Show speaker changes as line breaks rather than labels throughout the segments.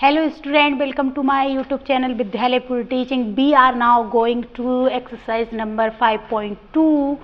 Hello student, welcome to my YouTube channel Vidyalay Puri Teaching. We are now going to exercise number 5.2.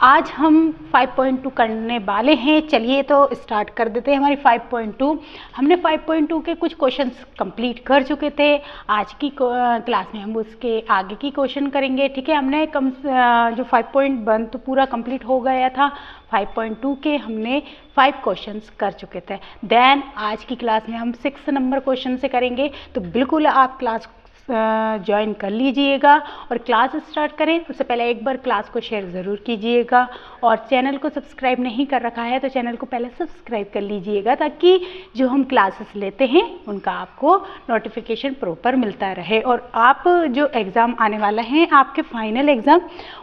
आज हम 5.2 करने वाले हैं. चलिए तो स्टार्ट कर देते हैं हमारी 5.2. हमने 5.2 के कुछ क्वेश्चंस कंप्लीट कर चुके थे. आज की क्लास में हम उसके आगे की क्वेश्चन करेंगे. ठीक है, हमने जो 5.1 तो पूरा कंप्लीट हो गया था. 5.2 के हमने 5 क्वेश्चंस कर चुके थे. देन आज की क्लास में हम 6 नंबर क्वेश्चन से करेंगे. तो बिल्कुल आप क्लास ज्वाइन कर लीजिएगा. और क्लास स्टार्ट करें उससे पहले एक बार क्लास को शेयर ज़रूर कीजिएगा. और चैनल को सब्सक्राइब नहीं कर रखा है तो चैनल को पहले सब्सक्राइब कर लीजिएगा, ताकि जो हम क्लासेस लेते हैं उनका आपको नोटिफिकेशन प्रॉपर मिलता रहे. और आप जो एग्ज़ाम आने वाला है, आपके फाइनल एग्ज़ाम,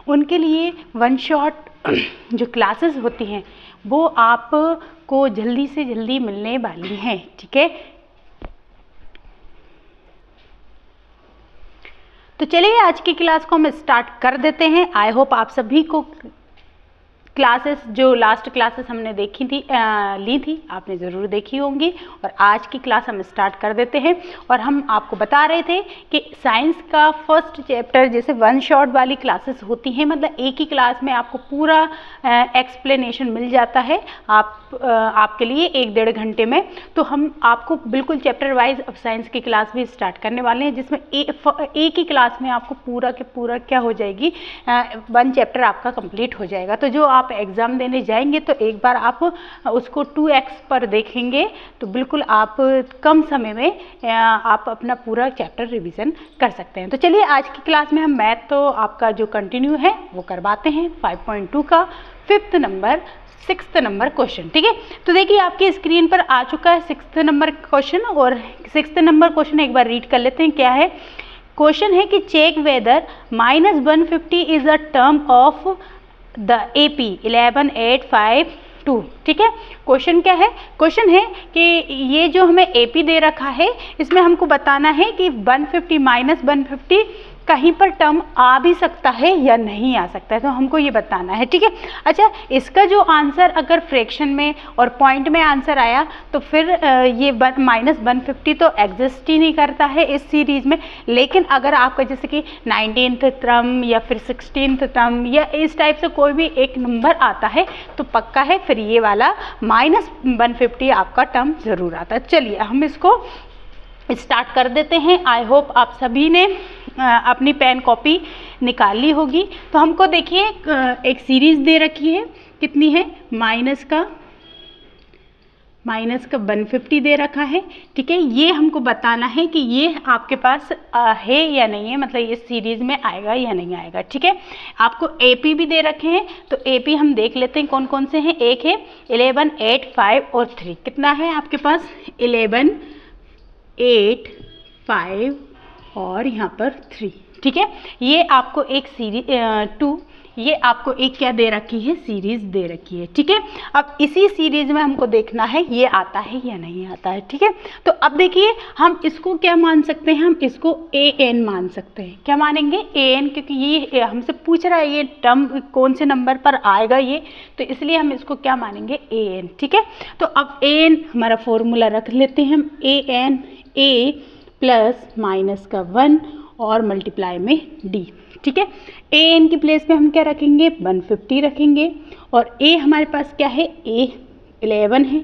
उनके लिए वन शॉट जो क्लासेस होती हैं वो आपको जल्दी से जल्दी मिलने वाली हैं. ठीक है, तो चलिए आज की क्लास को हम स्टार्ट कर देते हैं. आई होप आप सभी को क्लासेस, जो लास्ट क्लासेस हमने देखी थी, ली थी, आपने ज़रूर देखी होंगी. और आज की क्लास हम स्टार्ट कर देते हैं. और हम आपको बता रहे थे कि साइंस का फर्स्ट चैप्टर, जैसे वन शॉट वाली क्लासेस होती हैं, मतलब एक ही क्लास में आपको पूरा एक्सप्लेनेशन मिल जाता है आपके लिए 1-1.5 घंटे में. तो हम आपको बिल्कुल चैप्टर वाइज अब साइंस की क्लास भी स्टार्ट करने वाले हैं, जिसमें एक ही क्लास में आपको पूरा के पूरा क्या हो जाएगी, वन चैप्टर आपका कंप्लीट हो जाएगा. तो जो आप एग्ज़ाम देने जाएंगे तो एक बार आप उसको 2x पर देखेंगे तो बिल्कुल आप कम समय में आप अपना पूरा चैप्टर रिवीजन कर सकते हैं. तो चलिए आज की क्लास में हम मैथ तो आपका जो कंटिन्यू है वो करवाते हैं. 5.2 का 6th नंबर क्वेश्चन. ठीक है, तो देखिए आपकी स्क्रीन पर आ चुका है 6th नंबर क्वेश्चन. और 6th नंबर क्वेश्चन एक बार रीड कर लेते हैं. क्या है क्वेश्चन? है कि check whether -150 is a term of the AP 11852. ठीक है, क्वेश्चन क्या है? क्वेश्चन है कि ये जो हमें AP दे रखा है, इसमें हमको बताना है कि 150 -150 कहीं पर टर्म आ भी सकता है या नहीं आ सकता है, तो हमको ये बताना है. ठीक है, अच्छा, इसका जो आंसर अगर फ्रैक्शन में और पॉइंट में आंसर आया तो फिर ये -150 तो एग्जिस्ट ही नहीं करता है इस सीरीज़ में. लेकिन अगर आपका जैसे कि 19th टर्म या फिर 16th टर्म या इस टाइप से कोई भी एक नंबर आता है तो पक्का है फिर ये वाला -150 आपका टर्म ज़रूर आता है. चलिए हम इसको स्टार्ट कर देते हैं. आई होप आप सभी ने अपनी पेन कॉपी निकाल ली होगी. तो हमको देखिए एक सीरीज़ दे रखी है. कितनी है? माइनस का 150 दे रखा है. ठीक है, ये हमको बताना है कि ये आपके पास है या नहीं है, मतलब ये सीरीज़ में आएगा या नहीं आएगा. ठीक है, आपको AP भी दे रखे हैं. तो AP हम देख लेते हैं कौन कौन से हैं. एक है 11, 8, 5 और 3. कितना है आपके पास? 11, 8, 5 और यहाँ पर 3. ठीक है, ये आपको एक सीरीज 2, ये आपको एक क्या दे रखी है? सीरीज़ दे रखी है. ठीक है, अब इसी सीरीज़ में हमको देखना है ये आता है या नहीं आता है. ठीक है, तो अब देखिए हम इसको क्या मान सकते हैं? हम इसको AN मान सकते हैं. क्या मानेंगे? AN, क्योंकि ये हमसे पूछ रहा है ये टर्म कौन से नंबर पर आएगा ये, तो इसलिए हम इसको क्या मानेंगे? AN. ठीक है, तो अब AN हमारा फॉर्मूला रख लेते हैं हम. AN A प्लस माइनस का 1 और मल्टीप्लाई में D. ठीक है, AN की प्लेस पे हम क्या रखेंगे? 150 रखेंगे. और A हमारे पास क्या है? A 11 है.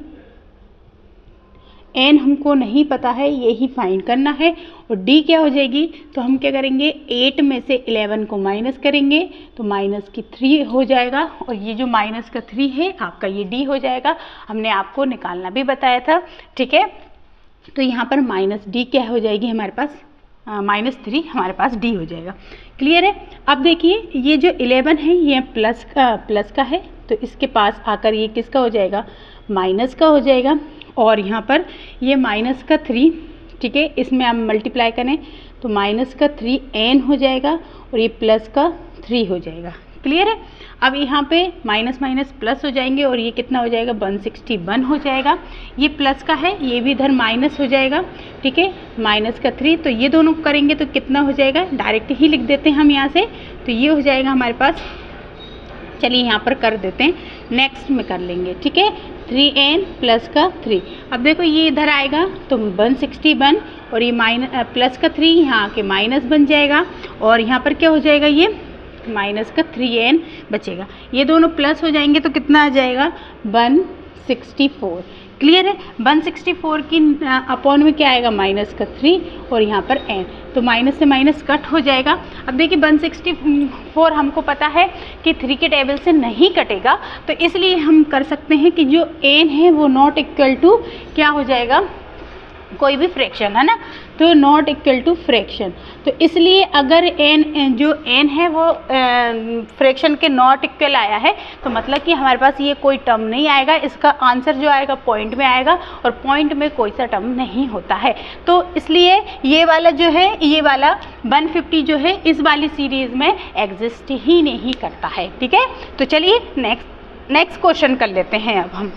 N हमको नहीं पता है, यही फाइंड करना है. और D क्या हो जाएगी? तो हम क्या करेंगे? 8 में से 11 को माइनस करेंगे तो माइनस की 3 हो जाएगा. और ये जो माइनस का 3 है आपका ये D हो जाएगा. हमने आपको निकालना भी बताया था. ठीक है, तो यहाँ पर -D क्या हो जाएगी हमारे पास? -3 हमारे पास D हो जाएगा. क्लियर है? अब देखिए ये जो 11 है ये प्लस का है, तो इसके पास आकर ये किसका हो जाएगा? माइनस का हो जाएगा. और यहाँ पर ये माइनस का 3, ठीक है, इसमें हम मल्टीप्लाई करें तो माइनस का 3N हो जाएगा और ये प्लस का 3 हो जाएगा. क्लियर है? अब यहाँ पे माइनस माइनस प्लस हो जाएंगे और ये कितना हो जाएगा? 161 हो जाएगा. ये प्लस का है, ये भी इधर माइनस हो जाएगा. ठीक है, माइनस का 3, तो ये दोनों करेंगे तो कितना हो जाएगा? डायरेक्ट ही लिख देते हैं हम यहाँ से. तो ये हो जाएगा हमारे पास चलिए यहाँ पर कर देते हैं, नेक्स्ट में कर लेंगे, ठीक है। 3n प्लस का 3, अब देखो ये इधर आएगा तो 161 और ये प्लस का 3 यहाँ आके माइनस बन जाएगा और यहाँ पर क्या हो जाएगा, ये माइनस का 3n बचेगा। ये दोनों प्लस हो जाएंगे तो कितना आ जाएगा 164। क्लियर है। 164 की अपॉन में क्या आएगा माइनस का 3 और यहाँ पर n, तो माइनस से माइनस कट हो जाएगा। अब देखिए 164 हमको पता है कि 3 के टेबल से नहीं कटेगा, तो इसलिए हम कर सकते हैं कि जो n है वो नॉट इक्वल टू क्या हो जाएगा, कोई भी फ्रैक्शन है ना, तो नॉट इक्वल टू फ्रैक्शन। तो इसलिए अगर n जो n है वो फ्रैक्शन के नॉट इक्वल आया है तो मतलब कि हमारे पास ये कोई टर्म नहीं आएगा, इसका आंसर जो आएगा पॉइंट में आएगा और पॉइंट में कोई सा टर्म नहीं होता है। तो इसलिए ये वाला जो है, ये वाला 150 जो है इस वाली सीरीज़ में एग्जिस्ट ही नहीं करता है, ठीक है। तो चलिए नेक्स्ट क्वेश्चन कर लेते हैं अब हम।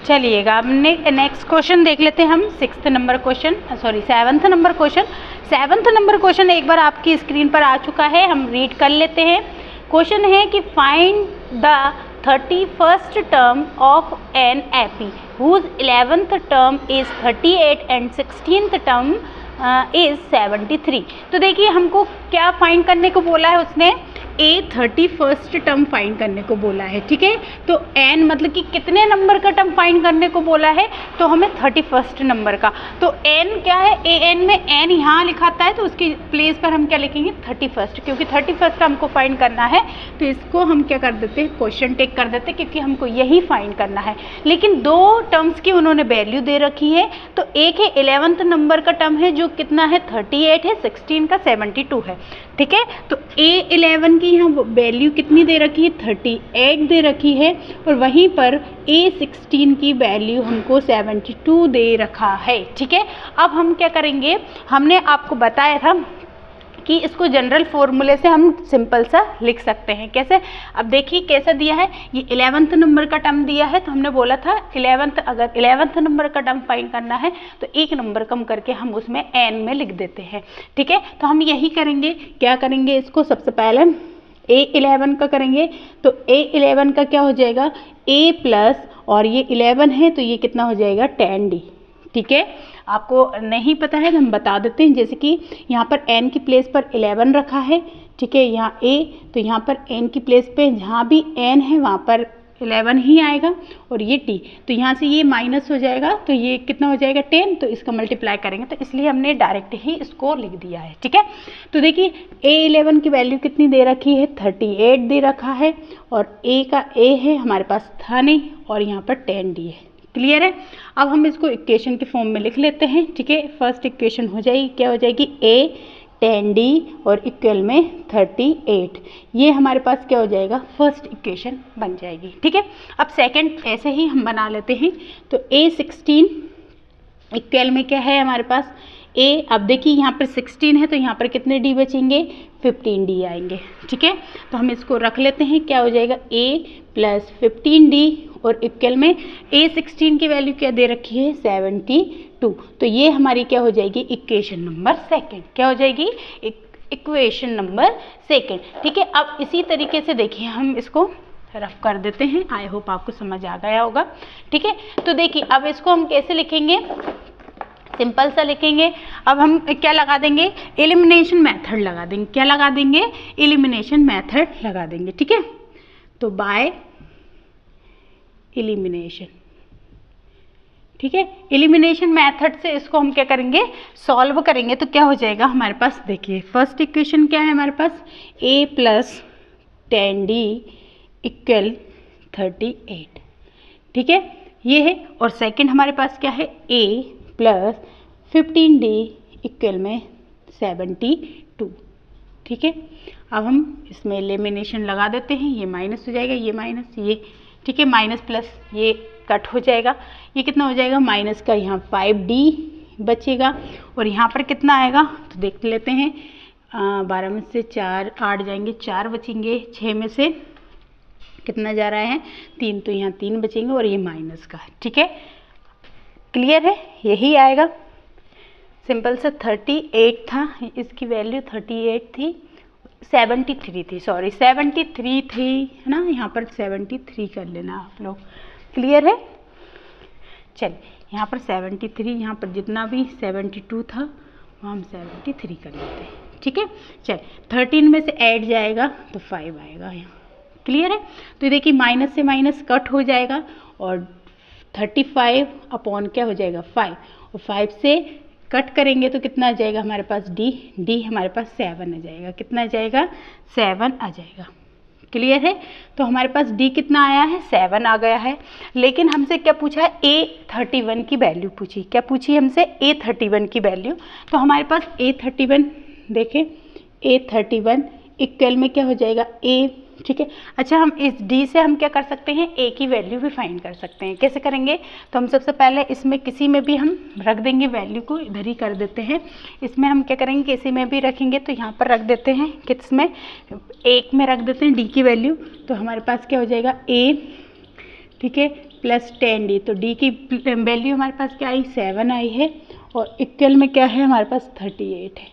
चलिएगा अब नेक्स्ट क्वेश्चन देख लेते हैं हम, 7th नंबर क्वेश्चन एक बार आपकी स्क्रीन पर आ चुका है, हम रीड कर लेते हैं। क्वेश्चन है कि find the 31st term of an AP whose 11th term is 38 and 16th term is 73। तो देखिए हमको क्या फाइंड करने को बोला है, उसने a 31st टर्म फाइंड करने को बोला है, ठीक है। तो n मतलब कि कितने नंबर का टर्म फाइंड करने को बोला है, तो हमें 31st नंबर का। तो n क्या है, an में n यहाँ लिखाता है तो उसकी प्लेस पर हम क्या लिखेंगे 31st, क्योंकि 31st हमको फाइंड करना है तो इसको हम क्या कर देते हैं, क्वेश्चन टेक कर देते हैं, क्योंकि हमको यही फाइंड करना है। लेकिन दो टर्म्स की उन्होंने वैल्यू दे रखी है, तो एक है 11th नंबर का टर्म है जो कितना है 38 है, 16 का 72 है, ठीक है। तो a11 की यहाँ वैल्यू कितनी दे रखी है 38 दे रखी है और वहीं पर a16 की वैल्यू हमको 72 दे रखा है, ठीक है। अब हम क्या करेंगे, हमने आपको बताया था कि इसको जनरल फॉर्मूले से हम सिंपल सा लिख सकते हैं। कैसे, अब देखिए कैसा दिया है, ये 11th नंबर का टर्म दिया है तो हमने बोला था 11th, अगर 11th नंबर का टर्म फाइंड करना है तो एक नंबर कम करके हम उसमें n में लिख देते हैं, ठीक है। तो हम यही करेंगे, क्या करेंगे, इसको सबसे पहले a11 का करेंगे, तो a11 का क्या हो जाएगा a प्लस, और ये 11 है तो ये कितना हो जाएगा 10d, ठीक है। आपको नहीं पता है तो हम बता देते हैं, जैसे कि यहाँ पर n की प्लेस पर 11 रखा है, ठीक है, यहाँ a, तो यहाँ पर n की प्लेस पे जहाँ भी n है वहाँ पर 11 ही आएगा और ये t, तो यहाँ से ये माइनस हो जाएगा तो ये कितना हो जाएगा 10, तो इसका मल्टीप्लाई करेंगे, तो इसलिए हमने डायरेक्ट ही इसको लिख दिया है, ठीक है। तो देखिए a11 की वैल्यू कितनी दे रखी है 38 दे रखा है और a का a है हमारे पास था नहीं और यहाँ पर 10d है, क्लियर है। अब हम इसको इक्वेशन के फॉर्म में लिख लेते हैं, ठीक है। फर्स्ट इक्वेशन हो जाएगी, क्या हो जाएगी a 10d और इक्वल में 38, ये हमारे पास क्या हो जाएगा फर्स्ट इक्वेशन बन जाएगी, ठीक है। अब सेकंड ऐसे ही हम बना लेते हैं, तो a16 इक्वल में क्या है हमारे पास a, अब देखिए यहाँ पर 16 है तो यहाँ पर कितने d बचेंगे 15d आएंगे, ठीक है। तो हम इसको रख लेते हैं, क्या हो जाएगा a प्लस 15d और इक्वल में a16 की वैल्यू क्या दे रखी है 72, तो ये हमारी क्या हो जाएगी इक्वेशन नंबर सेकंड, क्या हो जाएगी इक्वेशन नंबर सेकंड, ठीक है। अब इसी तरीके से देखिए हम इसको रफ कर देते हैं, आई होप आपको समझ आ गया होगा, ठीक है। तो देखिए अब इसको हम कैसे लिखेंगे, सिंपल सा लिखेंगे। अब हम क्या लगा देंगे, एलिमिनेशन मेथड लगा देंगे, क्या लगा देंगे एलिमिनेशन मेथड लगा देंगे, ठीक है। तो बाय एलिमिनेशन, ठीक है, एलिमिनेशन मेथड से इसको हम क्या करेंगे सॉल्व करेंगे, तो क्या हो जाएगा हमारे पास, देखिए फर्स्ट इक्वेशन क्या है हमारे पास a प्लस 10d इक्वल 38, ठीक है, ये है। और सेकंड हमारे पास क्या है a प्लस 15d इक्वल में 72, ठीक है। अब हम इसमें एलिमिनेशन लगा देते हैं, ये माइनस हो जाएगा, ये माइनस, ये ठीक है, माइनस प्लस ये कट हो जाएगा, ये कितना हो जाएगा माइनस का यहाँ 5d बचेगा और यहाँ पर कितना आएगा तो देख लेते हैं, 12 में से 4 8 जाएंगे, 4 बचेंगे, 6 में से कितना जा रहा है 3, तो यहाँ 3 बचेंगे और ये माइनस का, ठीक है, क्लियर है, यही आएगा सिंपल सा 38 था, इसकी वैल्यू 38 थी, 73 थी, सॉरी 73 थी, है ना, यहाँ पर 73 कर लेना आप लोग, क्लियर है। चलिए यहाँ पर 73, यहाँ पर जितना भी 72 था वो हम 73 कर लेते हैं, ठीक है। चल 13 में से ऐड जाएगा तो 5 आएगा यहाँ, क्लियर है। तो देखिए माइनस से माइनस कट हो जाएगा और 35 अपॉन क्या हो जाएगा 5, और 5 से कट करेंगे तो कितना आ जाएगा हमारे पास डी हमारे पास 7 आ जाएगा, कितना आ जाएगा 7 आ जाएगा, क्लियर है। तो हमारे पास डी कितना आया है 7 आ गया है। लेकिन हमसे क्या पूछा है A31 की वैल्यू पूछी, क्या पूछी हमसे A31 की वैल्यू। तो हमारे पास A31 देखें, A31 इक्वल में क्या हो जाएगा A, ठीक है। अच्छा हम इस D से हम क्या कर सकते हैं, A की वैल्यू भी फाइंड कर सकते हैं। कैसे करेंगे, तो हम सबसे पहले इसमें किसी में भी हम रख देंगे वैल्यू को, इधर ही कर देते हैं। इसमें हम क्या करेंगे, किसी में भी रखेंगे तो यहाँ पर रख देते हैं, किसमें, एक में रख देते हैं D की वैल्यू। तो हमारे पास क्या हो जाएगा A, ठीक है, प्लस 10D। तो D की वैल्यू हमारे पास क्या आई 7 आई है, और इक्वल में क्या है हमारे पास 38 है,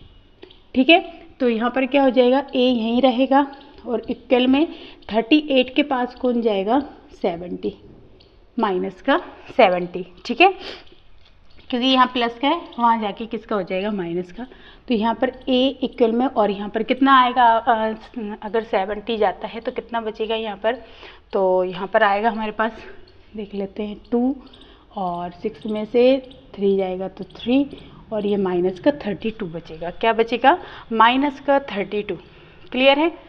ठीक है। तो यहाँ पर क्या हो जाएगा A यहीं रहेगा, और इक्वल में 38 के पास कौन जाएगा 70, माइनस का 70, ठीक है, क्योंकि यहाँ प्लस का है, वहाँ जाके किसका हो जाएगा माइनस का। तो यहाँ पर A इक्वल में, और यहाँ पर कितना आएगा, अगर 70 जाता है तो कितना बचेगा यहाँ पर, तो यहाँ पर आएगा हमारे पास, देख लेते हैं 2, और 6 में से 3 जाएगा तो 3, और ये माइनस का 32 बचेगा, क्या बचेगा माइनस का 32, क्लियर है।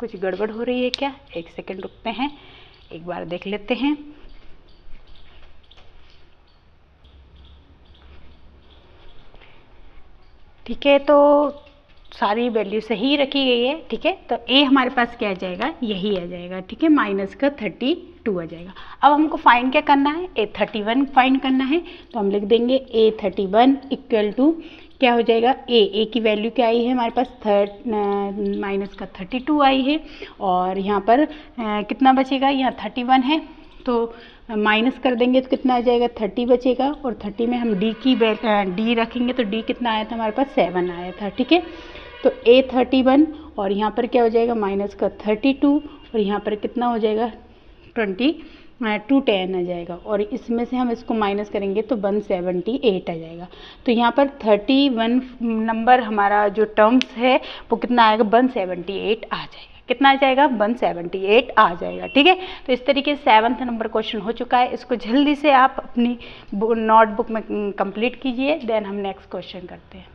कुछ गड़बड़ हो रही है क्या, एक सेकंड रुकते हैं, एक बार देख लेते हैं। ठीक है, तो सारी वैल्यू सही रखी गई है, ठीक है। तो A हमारे पास क्या आ जाएगा, यही आ जाएगा, ठीक है, माइनस का 32 आ जाएगा। अब हमको फाइंड क्या करना है, A31 फाइंड करना है। तो हम लिख देंगे A31 इक्वल टू क्या हो जाएगा, A की वैल्यू क्या आई है हमारे पास माइनस का 32 आई है, और यहाँ पर कितना बचेगा, यहाँ 31 है तो माइनस कर देंगे तो कितना आ जाएगा 30 बचेगा, और 30 में हम D रखेंगे तो D कितना आया था हमारे पास 7 आया था, ठीक है। तो A31 और यहाँ पर क्या हो जाएगा माइनस का 32, और यहाँ पर कितना हो जाएगा 210 आ जाएगा, और इसमें से हम इसको माइनस करेंगे तो 178 आ जाएगा। तो यहाँ पर 31 नंबर हमारा जो टर्म्स है वो कितना आएगा 178 आ जाएगा, कितना आ जाएगा 178 आ जाएगा, ठीक है। तो इस तरीके से 7वां नंबर क्वेश्चन हो चुका है। इसको जल्दी से आप अपनी नोटबुक में कंप्लीट कीजिए, देन हम नेक्स्ट क्वेश्चन करते हैं।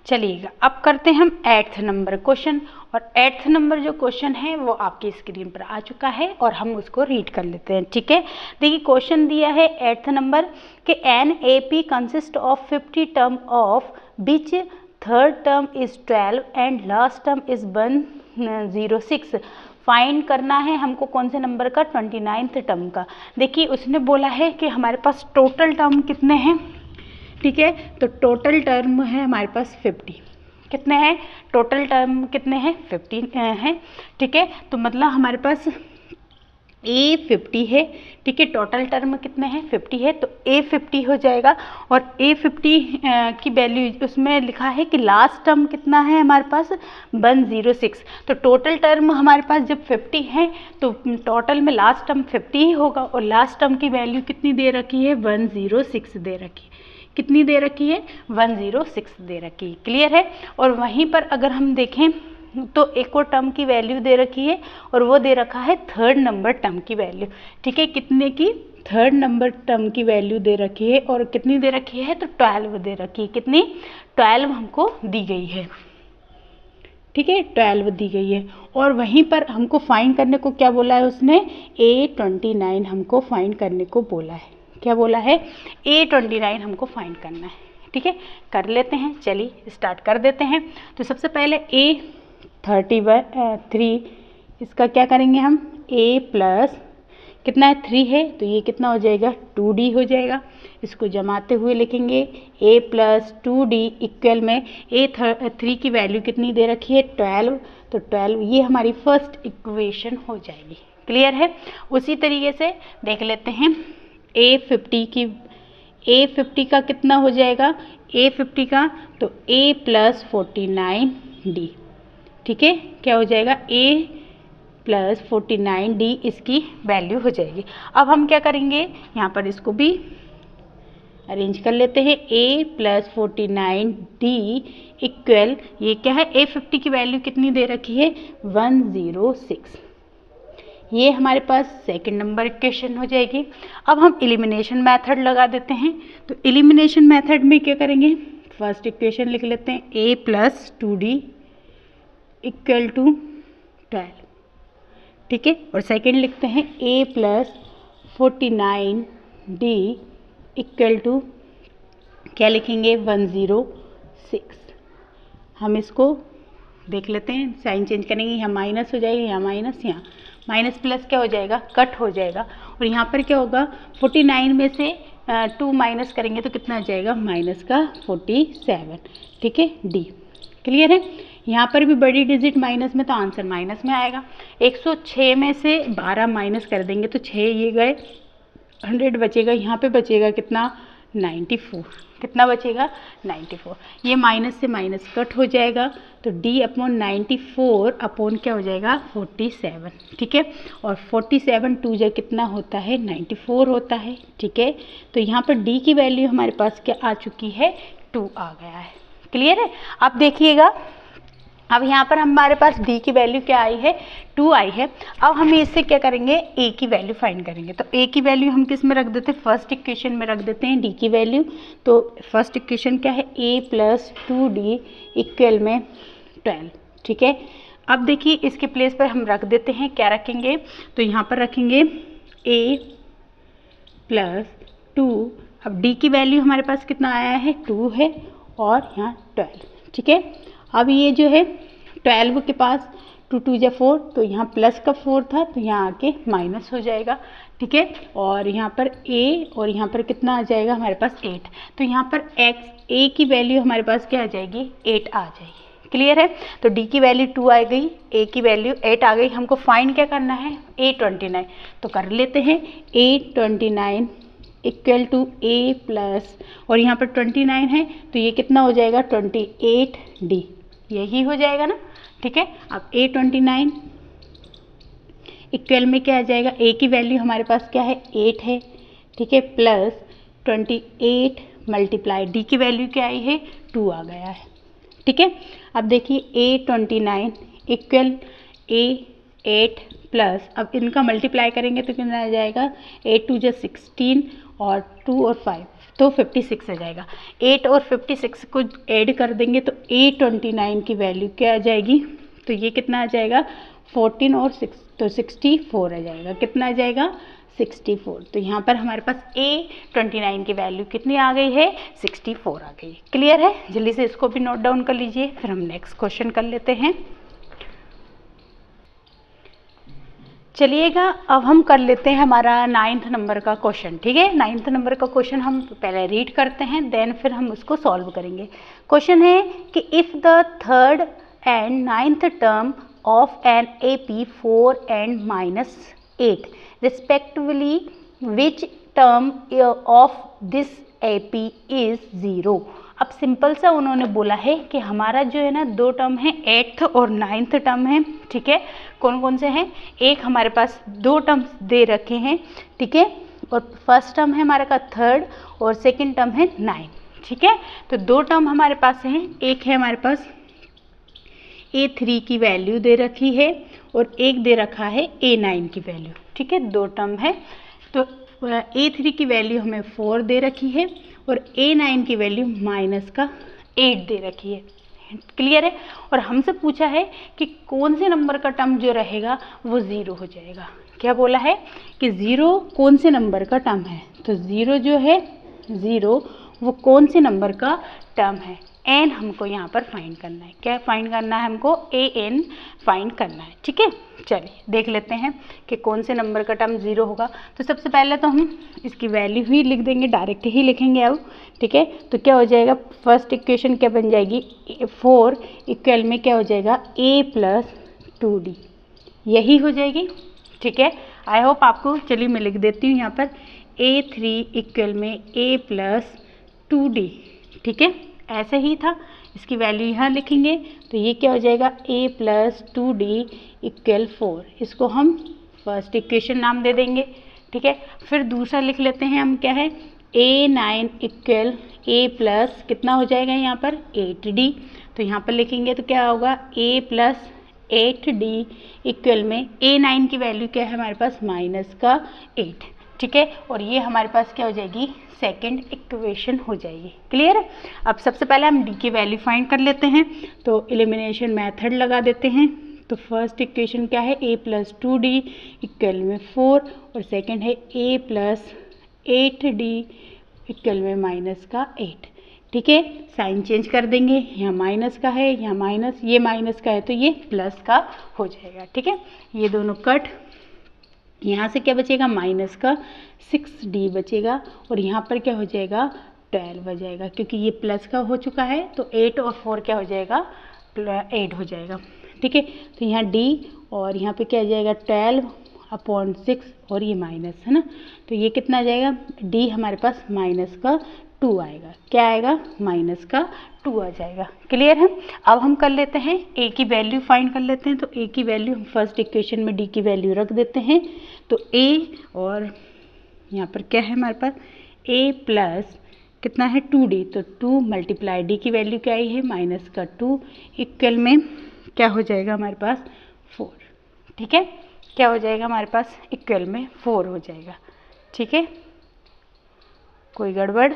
चलिएगा अब करते हैं हम 8th नंबर क्वेश्चन, और 8th नंबर जो क्वेश्चन है वो आपकी स्क्रीन पर आ चुका है और हम उसको रीड कर लेते हैं, ठीक है। देखिए क्वेश्चन दिया है 8th नंबर के an A P consist of 50 term of which third term is 12 and last term is 106। Find करना है हमको कौन से नंबर का, 29th टर्म का। देखिए उसने बोला है कि हमारे पास टोटल टर्म कितने हैं, ठीक है। तो टोटल टर्म है हमारे पास 50, कितने हैं टोटल टर्म, कितने हैं 50 हैं, ठीक है। तो मतलब हमारे पास A 50 है, ठीक है, टोटल टर्म कितने हैं 50 है, तो A 50 हो जाएगा। और A 50 की वैल्यू उसमें लिखा है कि लास्ट टर्म कितना है हमारे पास 106। तो टोटल टर्म हमारे पास जब 50 है तो टोटल में लास्ट टर्म 50 ही होगा, और लास्ट टर्म की वैल्यू कितनी दे रखी है 106 दे रखी है, कितनी दे रखी है 106 दे रखी है, क्लियर है। और वहीं पर अगर हम देखें तो एक और टर्म की वैल्यू दे रखी है, और वो दे रखा है थर्ड नंबर टर्म की वैल्यू, ठीक है, कितने की थर्ड नंबर टर्म की वैल्यू दे रखी है, और कितनी दे रखी है तो 12 दे रखी है, कितनी 12 हमको दी गई है, ठीक है, 12 दी गई है। और वहीं पर हमको फाइंड करने को क्या बोला है उसने, A29 हमको फाइंड करने को बोला है, क्या बोला है A29 हमको फाइंड करना है, ठीक है, कर लेते हैं, चलिए स्टार्ट कर देते हैं। तो सबसे पहले A33 इसका क्या करेंगे हम, A प्लस कितना है 3 है तो ये कितना हो जाएगा 2D हो जाएगा, इसको जमाते हुए लिखेंगे A प्लस 2D इक्वल में A3 की वैल्यू कितनी दे रखी है 12, तो 12 ये हमारी फर्स्ट इक्वेशन हो जाएगी, क्लियर है। उसी तरीके से देख लेते हैं A50 का कितना हो जाएगा, A50 का तो A प्लस 49 डी। ठीक है, क्या हो जाएगा, a प्लस 49d इसकी वैल्यू हो जाएगी। अब हम क्या करेंगे, यहाँ पर इसको भी अरेंज कर लेते हैं। a प्लस 49d इक्वल, ये क्या है, a50 की वैल्यू कितनी दे रखी है, 106। ये हमारे पास सेकंड नंबर इक्वेशन हो जाएगी। अब हम एलिमिनेशन मेथड लगा देते हैं। तो एलिमिनेशन मेथड में क्या करेंगे, फर्स्ट इक्वेशन लिख लेते हैं, a plus 2d equal to 12। ठीक है, और सेकंड लिखते हैं a plus 49d equal to, क्या लिखेंगे, 106। हम इसको देख लेते हैं, साइन चेंज करेंगे, यहाँ माइनस हो जाएगा, यहाँ माइनस, यहाँ माइनस प्लस क्या हो जाएगा, कट हो जाएगा। और यहाँ पर क्या होगा, 49 में से 2 माइनस करेंगे तो कितना आ जाएगा, माइनस का 47। ठीक है, डी क्लियर है। यहाँ पर भी बड़ी डिजिट माइनस में तो आंसर माइनस में आएगा। 106 में से 12 माइनस कर देंगे तो 6 ये गए, 100 बचेगा, यहाँ पे बचेगा कितना, 94। कितना बचेगा, 94। ये माइनस से माइनस कट हो जाएगा तो d अपॉन 94 अपॉन क्या हो जाएगा, 47। ठीक है, और 47 2 जा कितना होता है, 94 होता है। ठीक है, तो यहाँ पर d की वैल्यू हमारे पास क्या आ चुकी है, 2 आ गया है। क्लियर है। अब देखिएगा, अब यहाँ पर हमारे पास d की वैल्यू क्या आई है, 2 आई है। अब हम इससे क्या करेंगे, a की वैल्यू फाइंड करेंगे। तो a की वैल्यू हम किस में रख देते हैं, फर्स्ट इक्वेशन में रख देते हैं d की वैल्यू। तो फर्स्ट इक्वेशन क्या है, a प्लस 2d इक्वल में 12। ठीक है, अब देखिए इसके प्लेस पर हम रख देते हैं, क्या रखेंगे, तो यहाँ पर रखेंगे a प्लस 2। अब d की वैल्यू हमारे पास कितना आया है, 2 है, और यहाँ 12। ठीक है, अब ये जो है 12 के पास 2 2 जा 4, तो यहाँ प्लस का 4 था तो यहाँ आके माइनस हो जाएगा। ठीक है, और यहाँ पर a और यहाँ पर कितना आ जाएगा हमारे पास 8। तो यहाँ पर a की वैल्यू हमारे पास क्या आ जाएगी, 8 आ जाएगी। क्लियर है। तो d की वैल्यू 2 आ गई, a की वैल्यू 8 आ गई। हमको फाइंड क्या करना है, a29। तो कर लेते हैं, a29 equal to a plus, और यहाँ पर 29 है तो ये कितना हो जाएगा, 28d, यही हो जाएगा ना। ठीक है, अब a29 इक्वल में क्या आ जाएगा, a की वैल्यू हमारे पास क्या है, 8 है। ठीक है, प्लस 28 मल्टीप्लाई d की वैल्यू क्या आई है, 2 आ गया है। ठीक है, अब देखिए a29 इक्वल a8 प्लस, अब इनका मल्टीप्लाई करेंगे तो कितना आ जाएगा, 8 2 जा 16 और 2 और 5 तो 56 आ जाएगा। 8 और 56 को ऐड कर देंगे तो a29 की वैल्यू क्या आ जाएगी, तो ये कितना आ जाएगा, 14 और 6 तो 64 आ जाएगा। कितना आ जाएगा, 64। तो यहाँ पर हमारे पास a29 की वैल्यू कितनी आ गई है, 64 आ गई। क्लियर है। जल्दी से इसको भी नोट डाउन कर लीजिए, फिर हम नेक्स्ट क्वेश्चन कर लेते हैं। चलिएगा, अब हम कर लेते हैं हमारा 9th नंबर का क्वेश्चन। ठीक है, 9th नंबर का क्वेश्चन हम पहले रीड करते हैं, देन फिर हम उसको सॉल्व करेंगे। क्वेश्चन है कि if the third and 9th term of an AP 4 and -8 respectively, which term of this AP is 0। अब सिंपल सा उन्होंने बोला है कि हमारा जो है ना 2 टर्म है, 8th और 9th टर्म है। ठीक है, कौन कौन से हैं, एक हमारे पास 2 टर्म्स दे रखे हैं। ठीक है, और फर्स्ट टर्म है हमारे का 3rd और सेकंड टर्म है 9। ठीक है, तो 2 टर्म हमारे पास हैं, एक है हमारे पास a3 की वैल्यू दे रखी है और एक दे रखा है a9 की वैल्यू। ठीक है, 2 टर्म है, तो a3 की वैल्यू हमें 4 दे रखी है और a9 की वैल्यू -8 दे रखी है। क्लियर है। और हमसे पूछा है कि कौन से नंबर का टर्म जो रहेगा वो 0 हो जाएगा। क्या बोला है कि 0 कौन से नंबर का टर्म है, तो 0 जो है 0 वो कौन से नंबर का टर्म है, n हमको यहाँ पर फाइंड करना है। क्या फाइंड करना है हमको, an फाइंड करना है। ठीक है, चलिए देख लेते हैं कि कौन से नंबर का टर्म 0 होगा। तो सबसे पहले तो हम इसकी वैल्यू ही लिख देंगे, डायरेक्ट ही लिखेंगे अब। ठीक है, तो क्या हो जाएगा, फर्स्ट इक्वेशन क्या बन जाएगी, 4 इक्वल में क्या हो जाएगा, a प्लस 2d, यही हो जाएगी। ठीक है, आई होप आपको, चलिए मैं लिख देती हूँ यहाँ पर a3 इक्वल में a प्लस 2d। ठीक है, ऐसे ही था, इसकी वैल्यू यहाँ लिखेंगे तो ये क्या हो जाएगा a प्लस 2d इक्वल 4। इसको हम फर्स्ट इक्वेशन नाम दे देंगे, ठीक है। फिर दूसरा लिख लेते हैं हम, क्या है a9 इक्वल a प्लस कितना हो जाएगा यहाँ पर 8d। तो यहाँ पर लिखेंगे तो क्या होगा a प्लस 8d इक्वल में a9 की वैल्यू क्या है हमारे पास -8, ठीक है। और ये हमारे पास क्या हो जाएगी सेकंड इक्वेशन हो जाएगी। क्लियर है। अब सबसे पहले हम d की वैल्यू फाइंड कर लेते हैं, तो एलिमिनेशन मेथड लगा देते हैं। तो फर्स्ट इक्वेशन क्या है a प्लस 2d इक्वल में 4 और सेकंड है a प्लस 8d इक्वल में -8, ठीक है। साइन चेंज कर देंगे, यहाँ माइनस का है, यहाँ माइनस, ये माइनस का है तो ये प्लस का हो जाएगा, ठीक है। ये दोनों कट, यहाँ से क्या बचेगा माइनस का 6d बचेगा और यहाँ पर क्या हो जाएगा 12 हो जाएगा, क्योंकि ये प्लस का हो चुका है तो 8 और 4 क्या हो जाएगा 8 हो जाएगा, ठीक है। तो यहाँ d और यहाँ पे क्या आ जाएगा 12/6 और ये माइनस है ना, तो ये कितना आ जाएगा d हमारे पास -2 आएगा। क्या आएगा -2 आ जाएगा। क्लियर है। अब हम कर लेते हैं a की वैल्यू फाइंड कर लेते हैं। तो a की वैल्यू हम फर्स्ट इक्वेशन में d की वैल्यू रख देते हैं। तो a और यहाँ पर क्या है हमारे पास a प्लस कितना है 2d, तो 2 मल्टीप्लाई d की वैल्यू क्या आई है -2 इक्वल में क्या हो जाएगा हमारे पास 4, ठीक है। क्या हो जाएगा हमारे पास इक्वल में 4 हो जाएगा, ठीक है। कोई गड़बड़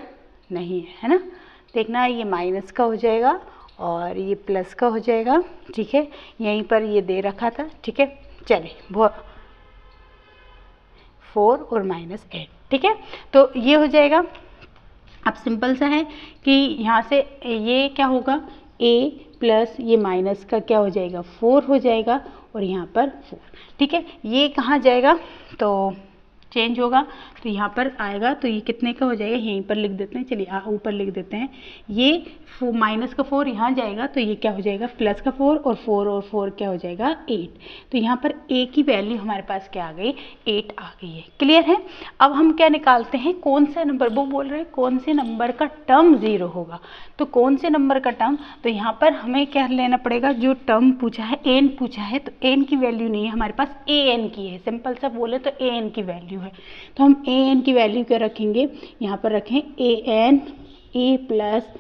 नहीं है ना। देखना ये माइनस का हो जाएगा और ये प्लस का हो जाएगा, ठीक है। यहीं पर ये दे रखा था, ठीक है। चलिए 4 और -8, ठीक है। तो ये हो जाएगा। अब सिंपल सा है कि यहाँ से ये क्या होगा a प्लस ये माइनस का क्या हो जाएगा 4 हो जाएगा और यहाँ पर 4, ठीक है। ये कहाँ जाएगा तो चेंज होगा, तो यहाँ पर आएगा तो ये कितने का हो जाएगा, यहीं पर लिख देते हैं। चलिए ऊपर लिख देते हैं। ये माइनस का 4 यहाँ जाएगा तो ये क्या हो जाएगा प्लस का 4 और 4 क्या हो जाएगा 8। तो यहाँ पर a की वैल्यू हमारे पास क्या आ गई 8 आ गई है। क्लियर है। अब हम क्या निकालते हैं कौन सा नंबर, वो बोल रहे हैं कौन से नंबर का टर्म 0 होगा। तो कौन से नंबर का टर्म, तो यहाँ पर हमें क्या लेना पड़ेगा, जो टर्म पूछा है n पूछा है, तो n की वैल्यू नहीं है हमारे पास, an की है। सिंपल सा बोले तो an की वैल्यू है। तो हम an की वैल्यू क्या रखेंगे, यहाँ पर रखें an a प्लस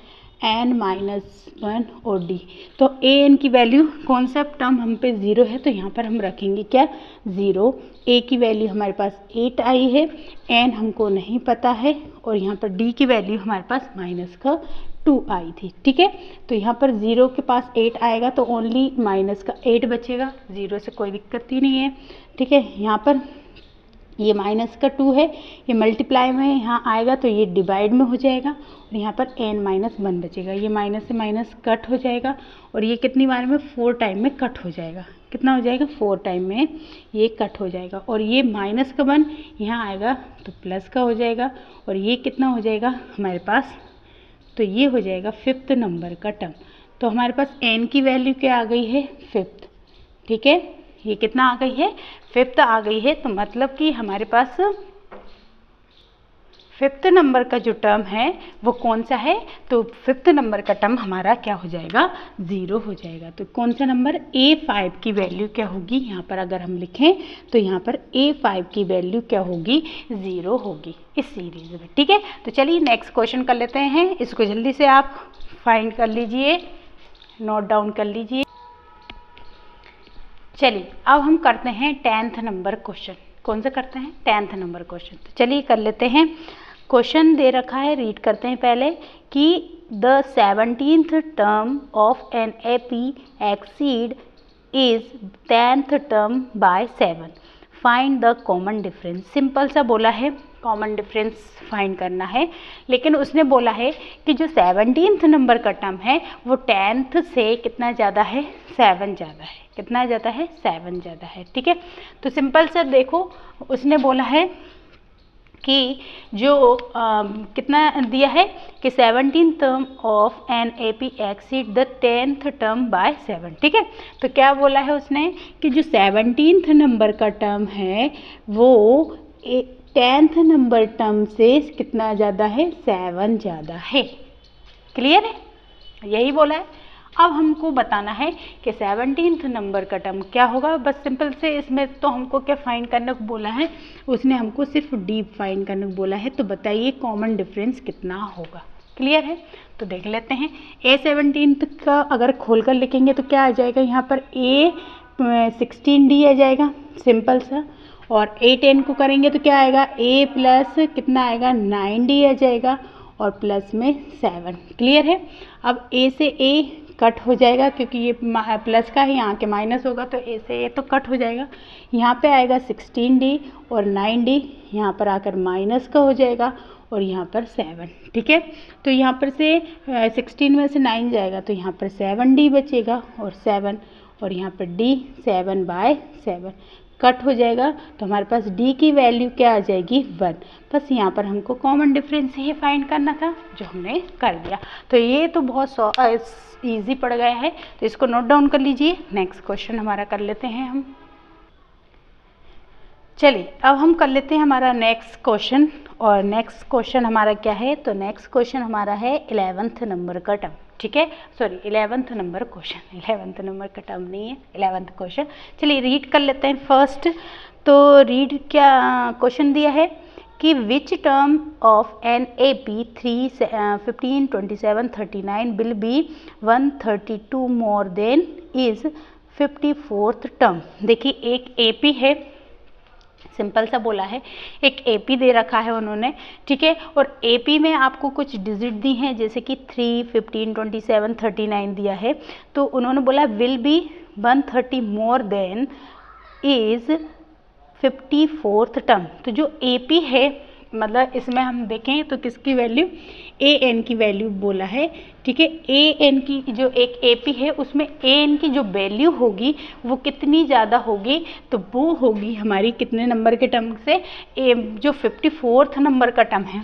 n -1 और d। तो an की वैल्यू कौन सा टर्म हम पे 0 है, तो यहाँ पर हम रखेंगे क्या 0। a की वैल्यू हमारे पास 8 आई है, n हमको नहीं पता है और यहाँ पर d की वैल्यू हमारे पास -2 आई थी, ठीक है। तो यहाँ पर 0 के पास 8 आएगा तो ओनली -8 बचेगा, 0 से कोई दिक्कत ही नहीं है, ठीक है। यहाँ पर ये -2 है, ये मल्टीप्लाई में यहाँ आएगा तो ये डिवाइड में हो जाएगा और यहाँ पर n-1 बचेगा। ये माइनस से माइनस कट हो जाएगा और ये कितनी बार में 4 टाइम में कट हो जाएगा। कितना हो जाएगा 4 टाइम में ये कट हो जाएगा और ये -1 यहाँ आएगा तो प्लस का हो जाएगा और ये कितना हो जाएगा हमारे पास, तो ये हो जाएगा 5th नंबर का टर्म। तो हमारे पास n की वैल्यू क्या आ गई है 5th, ठीक है। ये कितना आ गई है 5th आ गई है। तो मतलब कि हमारे पास 5th नंबर का जो टर्म है वो कौन सा है, तो 5th नंबर का टर्म हमारा क्या हो जाएगा 0 हो जाएगा। तो कौन सा नंबर a5 की वैल्यू क्या होगी, यहाँ पर अगर हम लिखें तो यहाँ पर a5 की वैल्यू क्या होगी 0 होगी इस सीरीज में, ठीक है। तो चलिए नेक्स्ट क्वेश्चन कर लेते हैं। इसको जल्दी से आप फाइंड कर लीजिए, नोट डाउन कर लीजिए। चलिए अब हम करते हैं 10th नंबर क्वेश्चन। कौन सा करते हैं 10th नंबर क्वेश्चन। तो चलिए कर लेते हैं। क्वेश्चन दे रखा है, रीड करते हैं पहले कि the 17th term of an AP exceed is 10th term by 7, find the common difference. Simple सा बोला है कॉमन डिफरेंस फाइंड करना है, लेकिन उसने बोला है कि जो 17th नंबर का टर्म है वो 10th से कितना ज़्यादा है 7 ज़्यादा है। कितना ज़्यादा है 7 ज़्यादा है, ठीक है। तो सिंपल से देखो उसने बोला है कि जो कितना दिया है कि 17th term of an AP exceed the 10th term by 7, ठीक है। तो क्या बोला है उसने कि जो 17th नंबर का टर्म है वो 10th नंबर टर्म से कितना ज़्यादा है 7 ज़्यादा है। क्लियर है। यही बोला है। अब हमको बताना है कि 17th नंबर का टर्म क्या होगा। बस सिंपल से इसमें तो हमको क्या फाइंड करने को बोला है, उसने हमको सिर्फ डी फाइंड करने को बोला है। तो बताइए कॉमन डिफरेंस कितना होगा। क्लियर है? तो देख लेते हैं। A17 का अगर खोल कर लिखेंगे तो क्या आ जाएगा, यहाँ पर A16D आ जाएगा सिंपल सा, और A10 को करेंगे तो क्या आएगा, A प्लस कितना आएगा 9D आ जाएगा, और प्लस में 7। क्लियर है? अब A से A कट हो जाएगा क्योंकि ये प्लस का है, यहाँ के माइनस होगा तो A से A तो कट हो जाएगा। यहाँ पे आएगा 16D और 9D, यहाँ पर आकर माइनस का हो जाएगा, और यहाँ पर 7। ठीक है? तो यहाँ पर से 16 में से 9 जाएगा तो यहाँ पर 7D बचेगा, और 7, और यहाँ पर D 7/7 कट हो जाएगा। तो हमारे पास D की वैल्यू क्या आ जाएगी 1। बस यहाँ पर हमको कॉमन डिफरेंस ही फाइंड करना था, जो हमने कर दिया। तो ये तो बहुत ईजी पड़ गया है, तो इसको नोट डाउन कर लीजिए। नेक्स्ट क्वेश्चन हमारा कर लेते हैं हम। चलिए अब हम कर लेते हैं हमारा नेक्स्ट क्वेश्चन। और नेक्स्ट क्वेश्चन हमारा क्या है, तो नेक्स्ट क्वेश्चन हमारा है 11th नंबर का टर्म। ठीक है, sorry 11th number question, 11th number का टर्म नहीं है, 11th क्वेश्चन। चलिए रीड कर लेते हैं फर्स्ट। तो रीड क्या क्वेश्चन दिया है कि which term of an A P 3, 15, 27, 39 will be 132 more than is 54th term. देखिए एक ए पी है, सिंपल सा बोला है, एक एपी दे रखा है उन्होंने। ठीक है, और एपी में आपको कुछ डिजिट दी हैं, जैसे कि 3, 15, 27, 39 दिया है। तो उन्होंने बोला will be 130 more than is 54th term. तो जो एपी है, मतलब इसमें हम देखें तो किसकी वैल्यू, ए एन की वैल्यू बोला है। ठीक है, ए एन की जो एक एपी है उसमें ए एन की जो वैल्यू होगी वो कितनी ज़्यादा होगी, तो वो होगी हमारी कितने नंबर के टर्म से, जो 54th नंबर का टर्म है।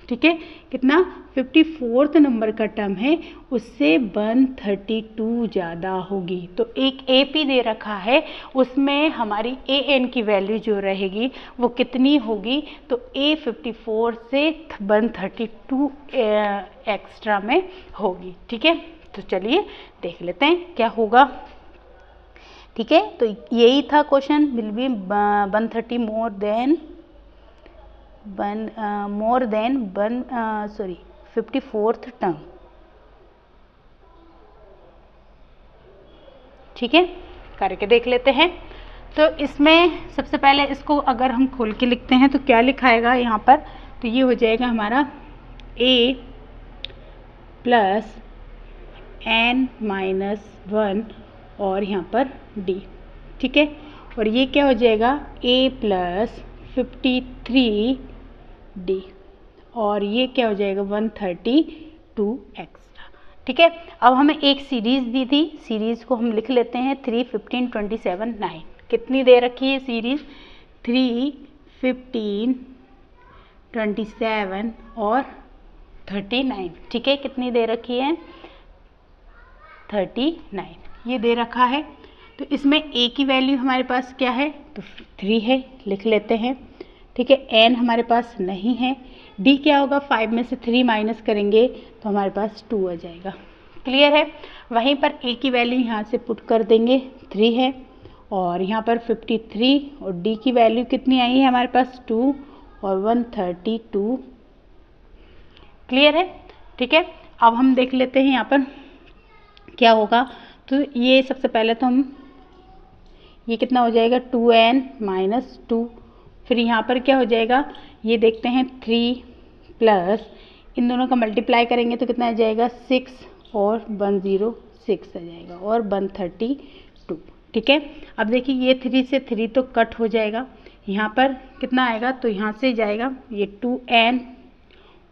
ठीक है, कितना 54th नंबर का टर्म है उससे 132 ज़्यादा होगी। तो एक ए पी दे रखा है, उसमें हमारी ए एन की वैल्यू जो रहेगी वो कितनी होगी, तो ए 54 से 132 एक्स्ट्रा में होगी। ठीक है, तो चलिए देख लेते हैं क्या होगा। ठीक है, तो यही था question, will be 130 more than 54th term. ठीक है, करके देख लेते हैं। तो इसमें सबसे पहले इसको अगर हम खोल के लिखते हैं तो क्या लिखाएगा यहाँ पर, तो ये हो जाएगा हमारा a प्लस n-1 और यहाँ पर d। ठीक है, और ये क्या हो जाएगा a प्लस 53d, और ये क्या हो जाएगा 132 एक्स्ट्रा। ठीक है, अब हमें एक सीरीज़ दी थी, सीरीज़ को हम लिख लेते हैं 3, 15, 27, 9। कितनी दे रखी है सीरीज़, 3, 15, 27 और 39। ठीक है, कितनी दे रखी है 39, ये दे रखा है। तो इसमें a की वैल्यू हमारे पास क्या है, तो 3 है, लिख लेते हैं। ठीक है, n हमारे पास नहीं है, d क्या होगा, 5 में से 3 माइनस करेंगे तो हमारे पास 2 आ जाएगा। क्लियर है? वहीं पर a की वैल्यू यहाँ से पुट कर देंगे, 3 है, और यहाँ पर 53, और d की वैल्यू कितनी आई है हमारे पास 2 और 132। क्लियर है? ठीक है, अब हम देख लेते हैं यहाँ पर क्या होगा। तो ये सबसे पहले तो हम, ये कितना हो जाएगा 2n माइनस 2, फिर यहाँ पर क्या हो जाएगा, ये देखते हैं 3 प्लस, इन दोनों का मल्टीप्लाई करेंगे तो कितना आ जाएगा 6 और 106 आ जाएगा, और 132। ठीक है, अब देखिए ये 3 से 3 तो कट हो जाएगा, यहाँ पर कितना आएगा, तो यहाँ से जाएगा ये 2n,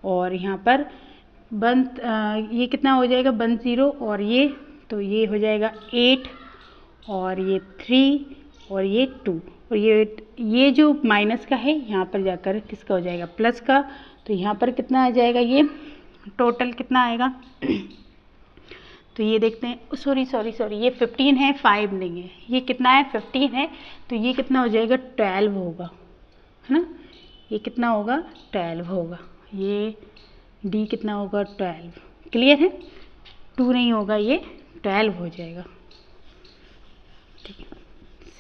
और यहाँ पर ये कितना हो जाएगा 10, और ये तो ये हो जाएगा 8, और ये 3 और ये 2, और ये जो माइनस का है यहाँ पर जाकर किसका हो जाएगा प्लस का। तो यहाँ पर कितना आ जाएगा, ये टोटल कितना आएगा तो ये देखते हैं, सॉरी ये 15 है, 5 नहीं है, ये कितना है 15 है, तो ये कितना हो जाएगा 12 होगा, है ना, ये कितना होगा 12 होगा, ये d कितना होगा 12। क्लियर है? 2 नहीं होगा, ये 12 हो जाएगा। ठीक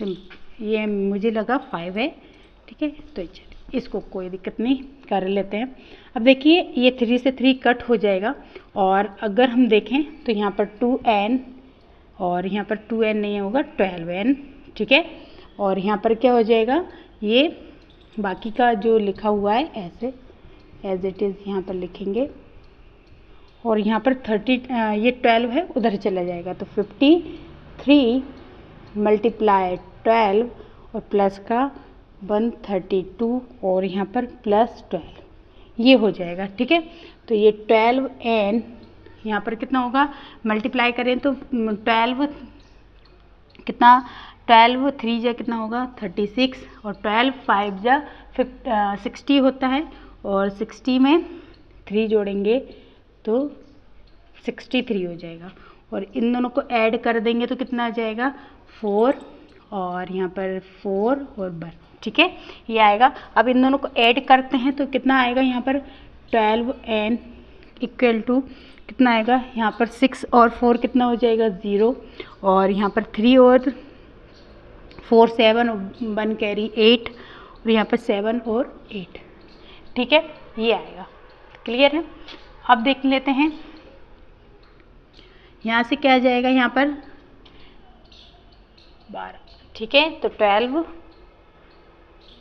है, ये मुझे लगा 5 है। ठीक है, तो चलिए इसको कोई दिक्कत नहीं, कर लेते हैं। अब देखिए ये 3 से 3 कट हो जाएगा, और अगर हम देखें तो यहाँ पर 2n और यहाँ पर 2n नहीं होगा, 12n। ठीक है, और यहाँ पर क्या हो जाएगा, ये बाकी का जो लिखा हुआ है ऐसे एज इट इज़ यहाँ पर लिखेंगे, और यहाँ पर 30 ये 12 है उधर चला जाएगा, तो 53 मल्टीप्लाई 12 और प्लस का 132 और यहाँ पर प्लस 12, ये हो जाएगा। ठीक है, तो ये 12n यहाँ पर कितना होगा, मल्टीप्लाई करें तो 12 कितना, 12 3 जा कितना होगा 36, और 12 5 जा 60 होता है, और 60 में 3 जोड़ेंगे तो 63 हो जाएगा, और इन दोनों को ऐड कर देंगे तो कितना आ जाएगा 4, और यहाँ पर 4 और 1। ठीक है, ये आएगा। अब इन दोनों को ऐड करते हैं तो कितना आएगा, यहाँ पर 12n इक्वल टू कितना आएगा, यहाँ पर 6 और 4 कितना हो जाएगा 0, और यहाँ पर 3 और 4 7 और 1 कैरी 8, और यहाँ पर 7 और 8। ठीक है, ये आएगा। क्लियर है। अब देख लेते हैं यहाँ से क्या आ जाएगा, यहाँ पर 12। ठीक है, तो 12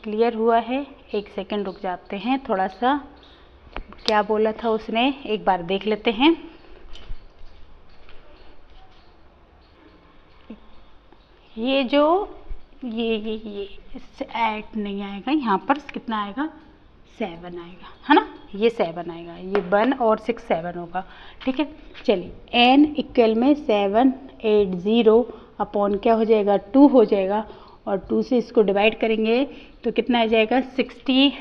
क्लियर हुआ है। एक सेकंड रुक जाते हैं, थोड़ा सा क्या बोला था उसने, एक बार देख लेते हैं। ये जो ये इससे 8 नहीं आएगा, यहाँ पर कितना आएगा 7 आएगा, है ना, ये 7 आएगा, ये 1 और 6 7 होगा। ठीक है, चलिए n इक्वल में 780 अपॉन क्या हो जाएगा 2 हो जाएगा, और 2 से इसको डिवाइड करेंगे तो कितना आ जाएगा 60।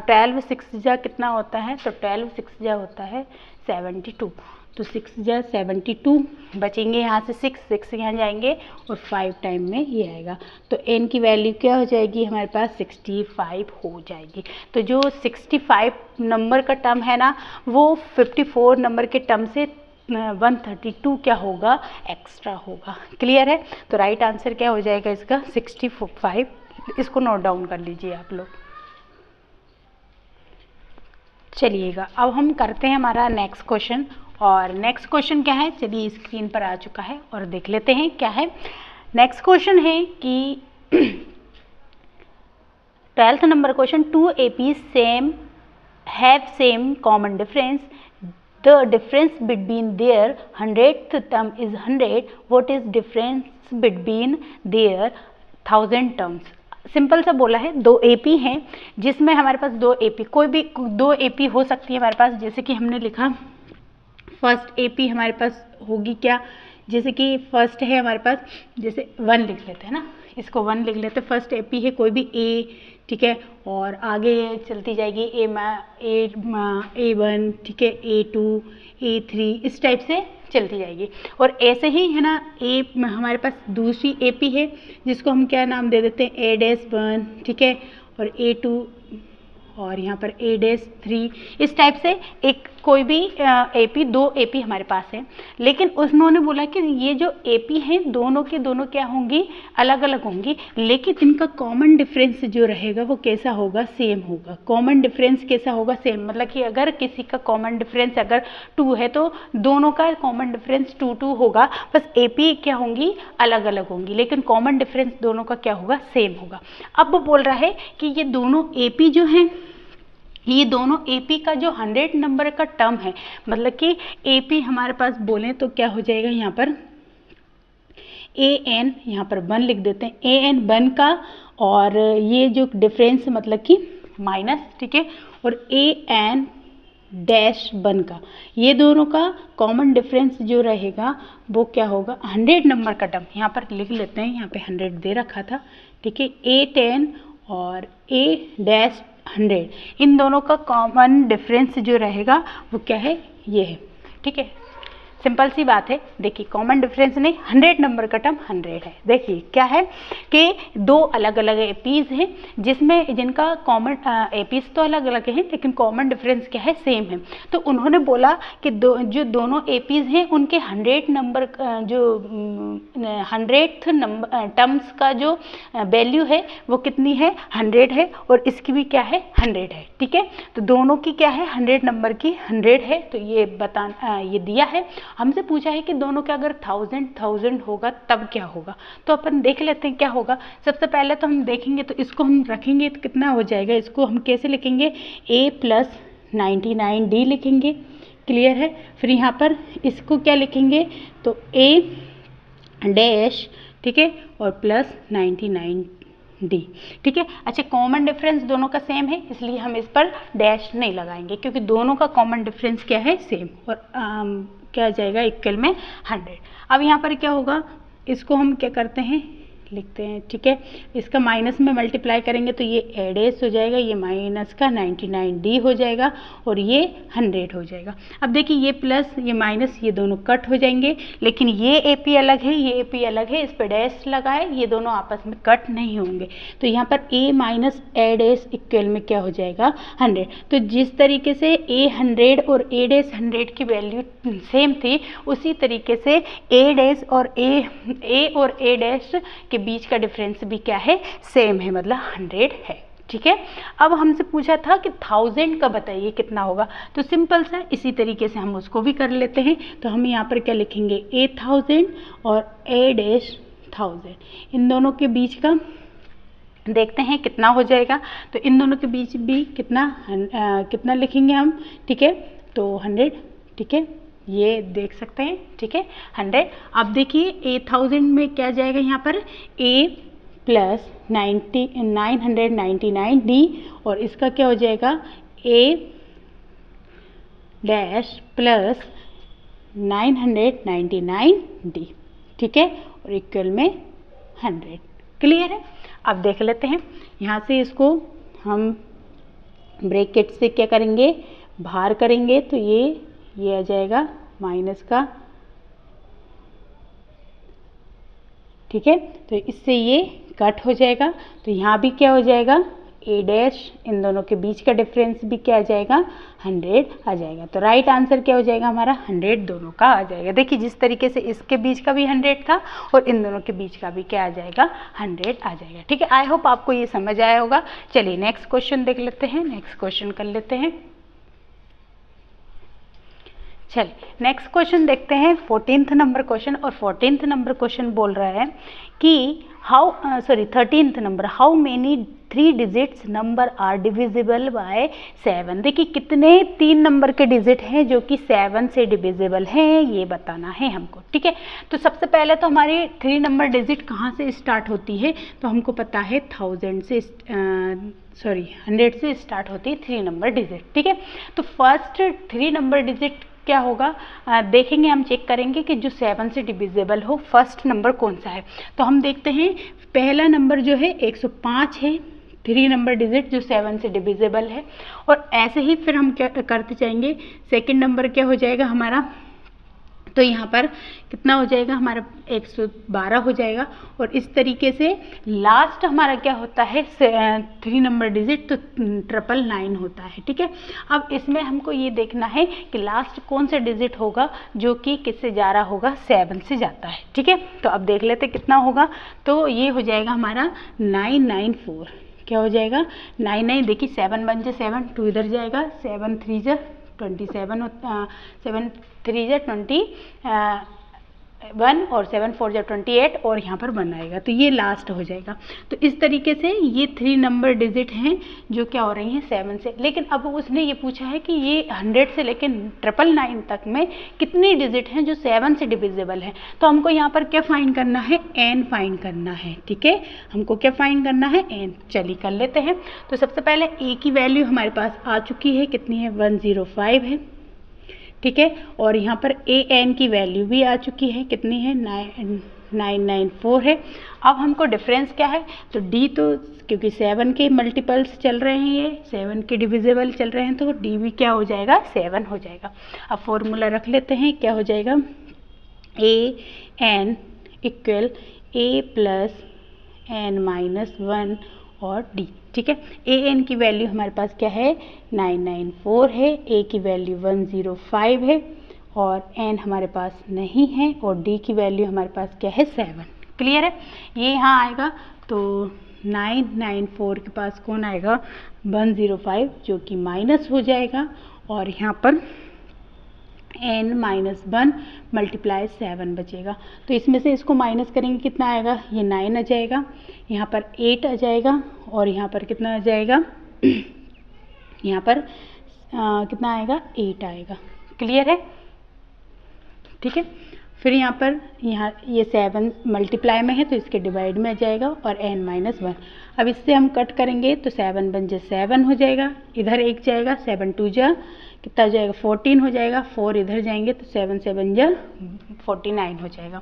12 6 जा कितना होता है, तो 12 6 जा होता है 72, तो 6 जा 72 बचेंगे, यहाँ से 6 यहाँ जाएंगे और 5 टाइम में ये आएगा, तो n की वैल्यू क्या हो जाएगी हमारे पास 65 हो जाएगी। तो जो 65 नंबर का टर्म है ना, वो 54 नंबर के टर्म से 132 क्या होगा, एक्स्ट्रा होगा। क्लियर है। तो राइट आंसर क्या हो जाएगा इसका 65। इसको नोट डाउन कर लीजिए आप लोग। चलिएगा अब हम करते हैं हमारा नेक्स्ट क्वेश्चन, और नेक्स्ट क्वेश्चन क्या है, चलिए स्क्रीन पर आ चुका है और देख लेते हैं क्या है। नेक्स्ट क्वेश्चन है कि 12th number question, 2 AP same have same common difference, the difference between their 100th term is 100, what is difference between their 1000 terms। Simple सा बोला है, 2 AP हैं जिसमें हमारे पास 2 AP, कोई भी 2 AP हो सकती है हमारे पास। जैसे कि हमने लिखा फर्स्ट AP हमारे पास होगी क्या, जैसे कि फर्स्ट है हमारे पास, जैसे 1 लिख लेते हैं ना, इसको 1 लिख लेते हैं, फर्स्ट AP है कोई भी A। ठीक है, और आगे चलती जाएगी A1, ठीक है, A2, A3, इस टाइप से चलती जाएगी। और ऐसे ही है ना, हमारे पास दूसरी AP है जिसको हम क्या नाम दे देते हैं A-1, ठीक है, और A2 और यहाँ पर A-3, इस टाइप से एक कोई भी AP, 2 AP हमारे पास है। लेकिन उन्होंने बोला कि ये जो AP हैं दोनों के दोनों क्या होंगी, अलग अलग होंगी, लेकिन इनका कॉमन डिफरेंस जो रहेगा वो कैसा होगा, सेम होगा। कॉमन डिफरेंस कैसा होगा, सेम, मतलब कि अगर किसी का कॉमन डिफरेंस अगर 2 है तो दोनों का कॉमन डिफरेंस 2 होगा, बस AP क्या होंगी, अलग अलग होंगी, लेकिन कॉमन डिफरेंस दोनों का क्या होगा, सेम होगा। अब वो बोल रहा है कि ये दोनों AP जो हैं, ये दोनों AP का जो 100 नंबर का टर्म है, मतलब कि AP हमारे पास बोलें तो क्या हो जाएगा, यहाँ पर AN, यहाँ पर 1 लिख देते हैं, AN 1 का, और ये जो डिफरेंस मतलब कि माइनस, ठीक है, और AN डैश 1 का, ये दोनों का कॉमन डिफरेंस जो रहेगा वो क्या होगा, 100 नंबर का टर्म। यहाँ पर लिख लेते हैं, यहाँ पे 100 दे रखा था, ठीक है, A10 और A-100, इन दोनों का कॉमन डिफरेंस जो रहेगा वो क्या है, ये है। ठीक है, सिंपल सी बात है, देखिए कॉमन डिफरेंस नहीं, 100 नंबर का टर्म 100 है। देखिए क्या है कि दो अलग अलग एपीज हैं जिसमें जिनका कॉमन एपीज तो अलग अलग हैं लेकिन कॉमन डिफरेंस क्या है, सेम है। तो उन्होंने बोला कि जो दोनों एपीज हैं उनके 100 नंबर जो 100th नंबर टर्म्स का जो वैल्यू है वो कितनी है, 100 है, और इसकी भी क्या है, 100 है। ठीक है, तो दोनों की क्या है, 100 नंबर की 100 है। तो ये ये दिया है, हमसे पूछा है कि दोनों का अगर 1000 होगा तब क्या होगा। तो अपन देख लेते हैं क्या होगा। सबसे पहले तो हम देखेंगे, तो इसको हम रखेंगे तो कितना हो जाएगा, इसको हम कैसे लिखेंगे, a + 99d लिखेंगे, क्लियर है। फिर यहाँ पर इसको क्या लिखेंगे, तो a डैश, ठीक है, और प्लस 99d, ठीक है। अच्छा, कॉमन डिफरेंस दोनों का सेम है इसलिए हम इस पर डैश नहीं लगाएंगे क्योंकि दोनों का कॉमन डिफरेंस क्या है, सेम, और क्या आ जाएगा, इक्वल में 100। अब यहाँ पर क्या होगा, इसको हम क्या करते हैं, लिखते हैं, ठीक है। इसका माइनस में मल्टीप्लाई करेंगे तो ये a डैश हो जाएगा, ये माइनस का 99d हो जाएगा और ये 100 हो जाएगा। अब देखिए ये प्लस ये माइनस ये दोनों कट हो जाएंगे, लेकिन ये AP अलग है, ये AP अलग है, इस पर डैश लगा है, ये दोनों आपस में कट नहीं होंगे। तो यहाँ पर a minus a dash equal में क्या हो जाएगा, 100। तो जिस तरीके से a 100 और a डैश 100 की वैल्यू सेम थी, उसी तरीके से a डैश और a डैश के बीच का डिफरेंस भी क्या है, सेम है, मतलब 100 है। ठीक है, अब हमसे पूछा था कि 1000 का बताइए कितना होगा, तो सिंपल सा इसी तरीके से हम उसको भी कर लेते हैं। तो हम यहाँ पर क्या लिखेंगे, a 1000 और a डैश 1000, इन दोनों के बीच का देखते हैं कितना हो जाएगा। तो इन दोनों के बीच भी कितना लिखेंगे हम, ठीक है, तो 100, ठीक है, ये देख सकते हैं, ठीक है, 100। अब देखिए a 1000 में क्या जाएगा, यहाँ पर a + 999d और इसका क्या हो जाएगा, a डैश + 999d, ठीक है, और इक्वल में 100, क्लियर है। अब देख लेते हैं, यहाँ से इसको हम ब्रैकेट से क्या करेंगे, बाहर करेंगे, तो ये आ जाएगा माइनस का, ठीक है, तो इससे ये कट हो जाएगा। तो यहाँ भी क्या हो जाएगा, a डैश, इन दोनों के बीच का डिफरेंस भी क्या आ जाएगा, 100 आ जाएगा। तो राइट आंसर क्या हो जाएगा हमारा, 100 दोनों का आ जाएगा। देखिए जिस तरीके से इसके बीच का भी 100 था और इन दोनों के बीच का भी क्या आ जाएगा, 100 आ जाएगा। ठीक है, आई होप आपको ये समझ आया होगा। चलिए नेक्स्ट क्वेश्चन देख लेते हैं, नेक्स्ट क्वेश्चन कर लेते हैं। चलिए नेक्स्ट क्वेश्चन देखते हैं, 14th नंबर क्वेश्चन, और 14th नंबर क्वेश्चन बोल रहा है कि 13th नंबर, how many 3 digits number are divisible by 7। देखिए कितने 3 नंबर के डिजिट हैं जो कि 7 से डिविजिबल हैं, ये बताना है हमको। ठीक है, तो सबसे पहले तो हमारी 3 नंबर डिजिट कहाँ से स्टार्ट होती है, तो हमको पता है 100 से स्टार्ट होती है 3 नंबर डिजिट। ठीक है, तो फर्स्ट 3 नंबर डिजिट क्या होगा, देखेंगे, हम चेक करेंगे कि जो 7 से डिविजिबल हो फर्स्ट नंबर कौन सा है। तो हम देखते हैं पहला नंबर जो है 105 है, 3 नंबर डिजिट जो 7 से डिविजिबल है, और ऐसे ही फिर हम क्या करते जाएंगे, सेकंड नंबर क्या हो जाएगा हमारा, तो यहाँ पर कितना हो जाएगा हमारा 112 हो जाएगा, और इस तरीके से लास्ट हमारा क्या होता है 3 नंबर डिजिट, तो 999 होता है। ठीक है, अब इसमें हमको ये देखना है कि लास्ट कौन सा डिजिट होगा जो कि किससे जा रहा होगा, 7 से जाता है। ठीक है, तो अब देख लेते कितना होगा, तो ये हो जाएगा हमारा 994, क्या हो जाएगा 99, देखिए 7 बन जाए 7, 2 इधर जाएगा, 7 3 जा 27 होता, 7 3 जा 21 और 7 4 जा 28, और यहाँ पर 1 आएगा, तो ये लास्ट हो जाएगा। तो इस तरीके से ये 3 नंबर डिजिट हैं जो क्या हो रही हैं 7 से। लेकिन अब उसने ये पूछा है कि ये 100 से लेकर 999 तक में कितनी डिजिट हैं जो 7 से डिविजिबल हैं, तो हमको यहाँ पर क्या फाइंड करना है, n फाइंड करना है। ठीक है, हमको क्या फाइंड करना है, n। चलिए कर लेते हैं। तो सबसे पहले a की वैल्यू हमारे पास आ चुकी है, कितनी है, 105 है। ठीक है, और यहाँ पर an की वैल्यू भी आ चुकी है, कितनी है, 994 है। अब हमको डिफरेंस क्या है, तो डी तो क्योंकि 7 के मल्टीपल्स चल रहे हैं, ये 7 के डिविजिबल चल रहे हैं, तो डी भी क्या हो जाएगा, 7 हो जाएगा। अब फॉर्मूला रख लेते हैं, क्या हो जाएगा, A N equal A plus N minus 1 और डी। ठीक है, ए एन की वैल्यू हमारे पास क्या है, 994 है, ए की वैल्यू 105 है और एन हमारे पास नहीं है और डी की वैल्यू हमारे पास क्या है, 7। क्लियर है, ये यहाँ आएगा तो 994 के पास कौन आएगा, 105 जो कि माइनस हो जाएगा और यहाँ पर n माइनस 1 मल्टीप्लाई 7 बचेगा। तो इसमें से इसको माइनस करेंगे कितना आएगा, ये 9 आ जाएगा, यहाँ पर 8 आ जाएगा और यहाँ पर कितना आ जाएगा, यहाँ पर कितना आएगा, 8 आएगा। क्लियर है, ठीक है। फिर यहाँ पर ये 7 मल्टीप्लाई में है तो इसके डिवाइड में आ जाएगा और n माइनस 1। अब इससे हम कट करेंगे तो 7 बन जाए 7 हो जाएगा, इधर 1 जाएगा, 7 2 जा कितना हो जाएगा, 14 हो जाएगा, 4 इधर जाएंगे तो 7 7 जा 49 हो जाएगा।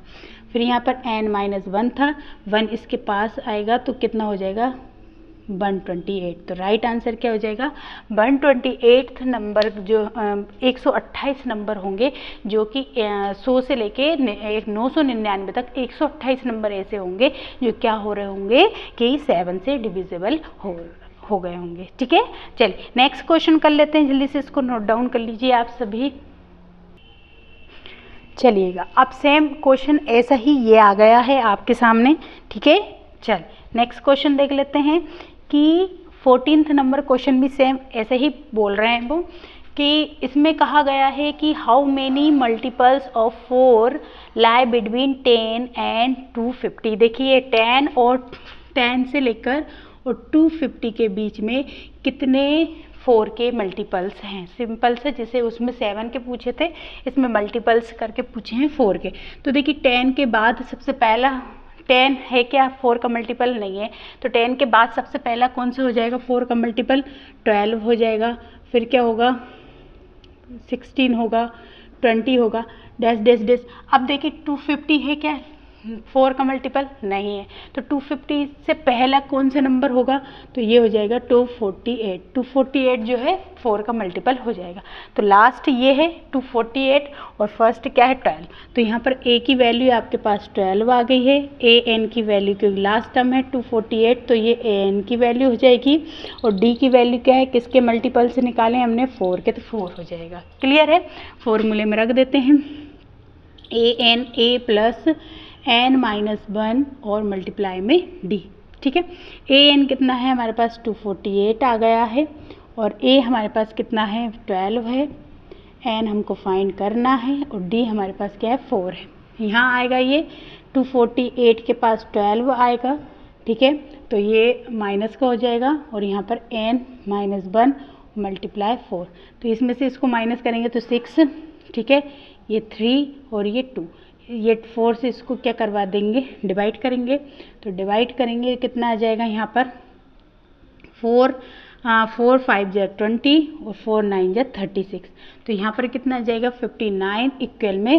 फिर यहाँ पर n माइनस 1 था, 1 इसके पास आएगा तो कितना हो जाएगा, 128। तो राइट आंसर क्या हो जाएगा, 128 नंबर, जो 128 नंबर होंगे जो कि 100 से लेके 999 तक 128 नंबर ऐसे होंगे जो क्या हो रहे होंगे कि 7 से डिविजिबल हो गए होंगे। ठीक है, चलिए नेक्स्ट क्वेश्चन कर लेते हैं, जल्दी से इसको नोट डाउन कर लीजिए आप सभी। चलिएगा, अब सेम क्वेश्चन ऐसा ही ये आ गया है आपके सामने। ठीक है, चल नेक्स्ट क्वेश्चन देख लेते हैं कि 14th नंबर क्वेश्चन भी सेम ऐसे ही बोल रहे हैं वो, कि इसमें कहा गया है कि how many multiples of 4 lie between 10 and 250। देखिए 10 और 10 से लेकर और 250 के बीच में कितने 4 के मल्टीपल्स हैं। सिंपल से, जैसे उसमें 7 के पूछे थे, इसमें मल्टीपल्स करके पूछे हैं 4 के। तो देखिए 10 के बाद सबसे पहला 10 है क्या, 4 का मल्टीपल नहीं है, तो 10 के बाद सबसे पहला कौन सा हो जाएगा 4 का मल्टीपल, 12 हो जाएगा। फिर क्या होगा, 16 होगा, 20 होगा, डैश डैश डैश। अब देखिए 250 है क्या 4 का मल्टीपल नहीं है, तो 250 से पहला कौन सा नंबर होगा, तो ये हो जाएगा 248। 248 जो है 4 का मल्टीपल हो जाएगा। तो लास्ट ये है 248 और फर्स्ट क्या है 12। तो यहाँ पर a की वैल्यू आपके पास 12 आ गई है, a n की वैल्यू क्योंकि लास्ट टर्म है 248 तो ये a n की वैल्यू हो जाएगी और d की वैल्यू क्या है, किसके मल्टीपल से निकाले हमने 4 के, तो 4 हो जाएगा। क्लियर है, फॉर्मूले में रख देते हैं a n a plus n minus 1 और मल्टीप्लाई में d। ठीक है, a n कितना है हमारे पास 248 आ गया है और a हमारे पास कितना है 12 है, n हमको फाइंड करना है और d हमारे पास क्या है 4 है। यहाँ आएगा ये 248 के पास 12 आएगा। ठीक है, तो ये माइनस का हो जाएगा और यहाँ पर n माइनस 1 मल्टीप्लाई 4, तो इसमें से इसको माइनस करेंगे तो 6। ठीक है, ये 3 और ये 2, ये 4 से इसको क्या करवा देंगे, डिवाइड करेंगे। तो डिवाइड करेंगे कितना आ जाएगा यहाँ पर 4 5 जा 20 और 4 9 जा 36। तो यहाँ पर कितना आ जाएगा 59 इक्वल में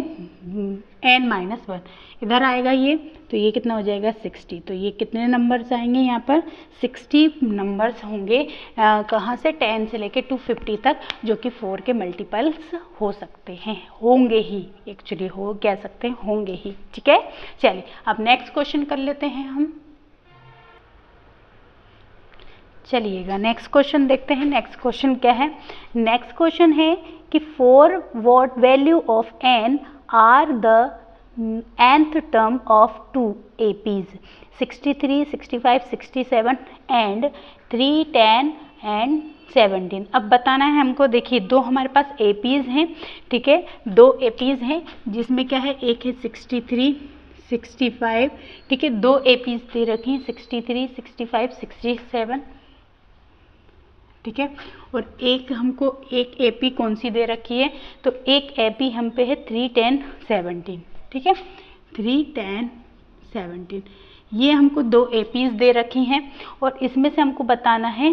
n माइनस 1 इधर आएगा ये, तो ये कितना हो जाएगा 60। तो ये कितने नंबर्स आएंगे यहाँ पर 60 नंबर्स होंगे कहाँ से 10 से लेके 250 तक, जो कि 4 के मल्टीपल्स हो सकते हैं, होंगे ही, एक्चुअली हो कह सकते हैं होंगे ही। ठीक है, चलिए अब नेक्स्ट क्वेश्चन कर लेते हैं हम। चलिएगा नेक्स्ट क्वेश्चन देखते हैं। नेक्स्ट क्वेश्चन क्या है, नेक्स्ट क्वेश्चन है कि 4 what value of n are the nth term of 2 APs 63, 65, 67 and 3, 10 and 17। अब बताना है हमको। देखिए दो हमारे पास APs हैं, ठीक है, 2 APs हैं जिसमें क्या है, एक है 63, 65, ठीक है, 2 APs दे रखी हैं 63, 65, 67, ठीक है, और एक हमको एक AP कौन सी दे रखी है, तो एक AP हम पे है 3, 10, 17, ठीक है, 3, 10, 17, ये हमको 2 APs दे रखी हैं और इसमें से हमको बताना है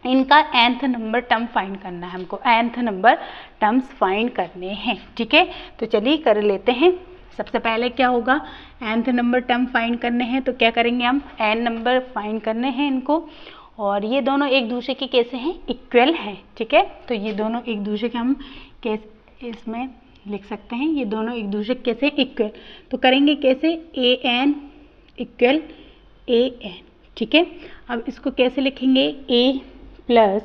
इनका nth नंबर टर्म फाइंड करना है हमको, nth नंबर टर्म्स फाइंड करने हैं। ठीक है, तो चलिए कर लेते हैं। सबसे पहले क्या होगा, nth नंबर टर्म फाइंड करने हैं, तो क्या करेंगे हम, n नंबर फाइंड करने हैं इनको, और ये दोनों एक दूसरे के कैसे हैं, इक्वल हैं, ठीक है। तो ये दोनों एक दूसरे के हम कैसे इसमें लिख सकते हैं, ये दोनों एक दूसरे के कैसे इक्वल, तो करेंगे कैसे, an इक्वल an, ठीक है। अब इसको कैसे लिखेंगे, a प्लस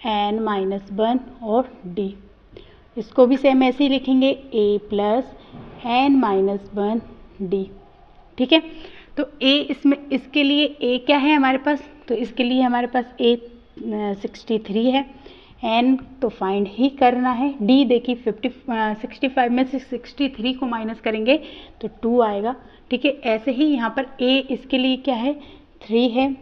n माइनस 1 और d, इसको भी सेम ऐसे ही लिखेंगे, a plus n minus 1 d, ठीक है। तो a इसमें, इसके लिए a क्या है हमारे पास, तो इसके लिए हमारे पास a 63 है, n तो फाइंड ही करना है, d देखिए 65 में से 63 को माइनस करेंगे तो 2 आएगा, ठीक है। ऐसे ही यहाँ पर a इसके लिए क्या है, 3 है,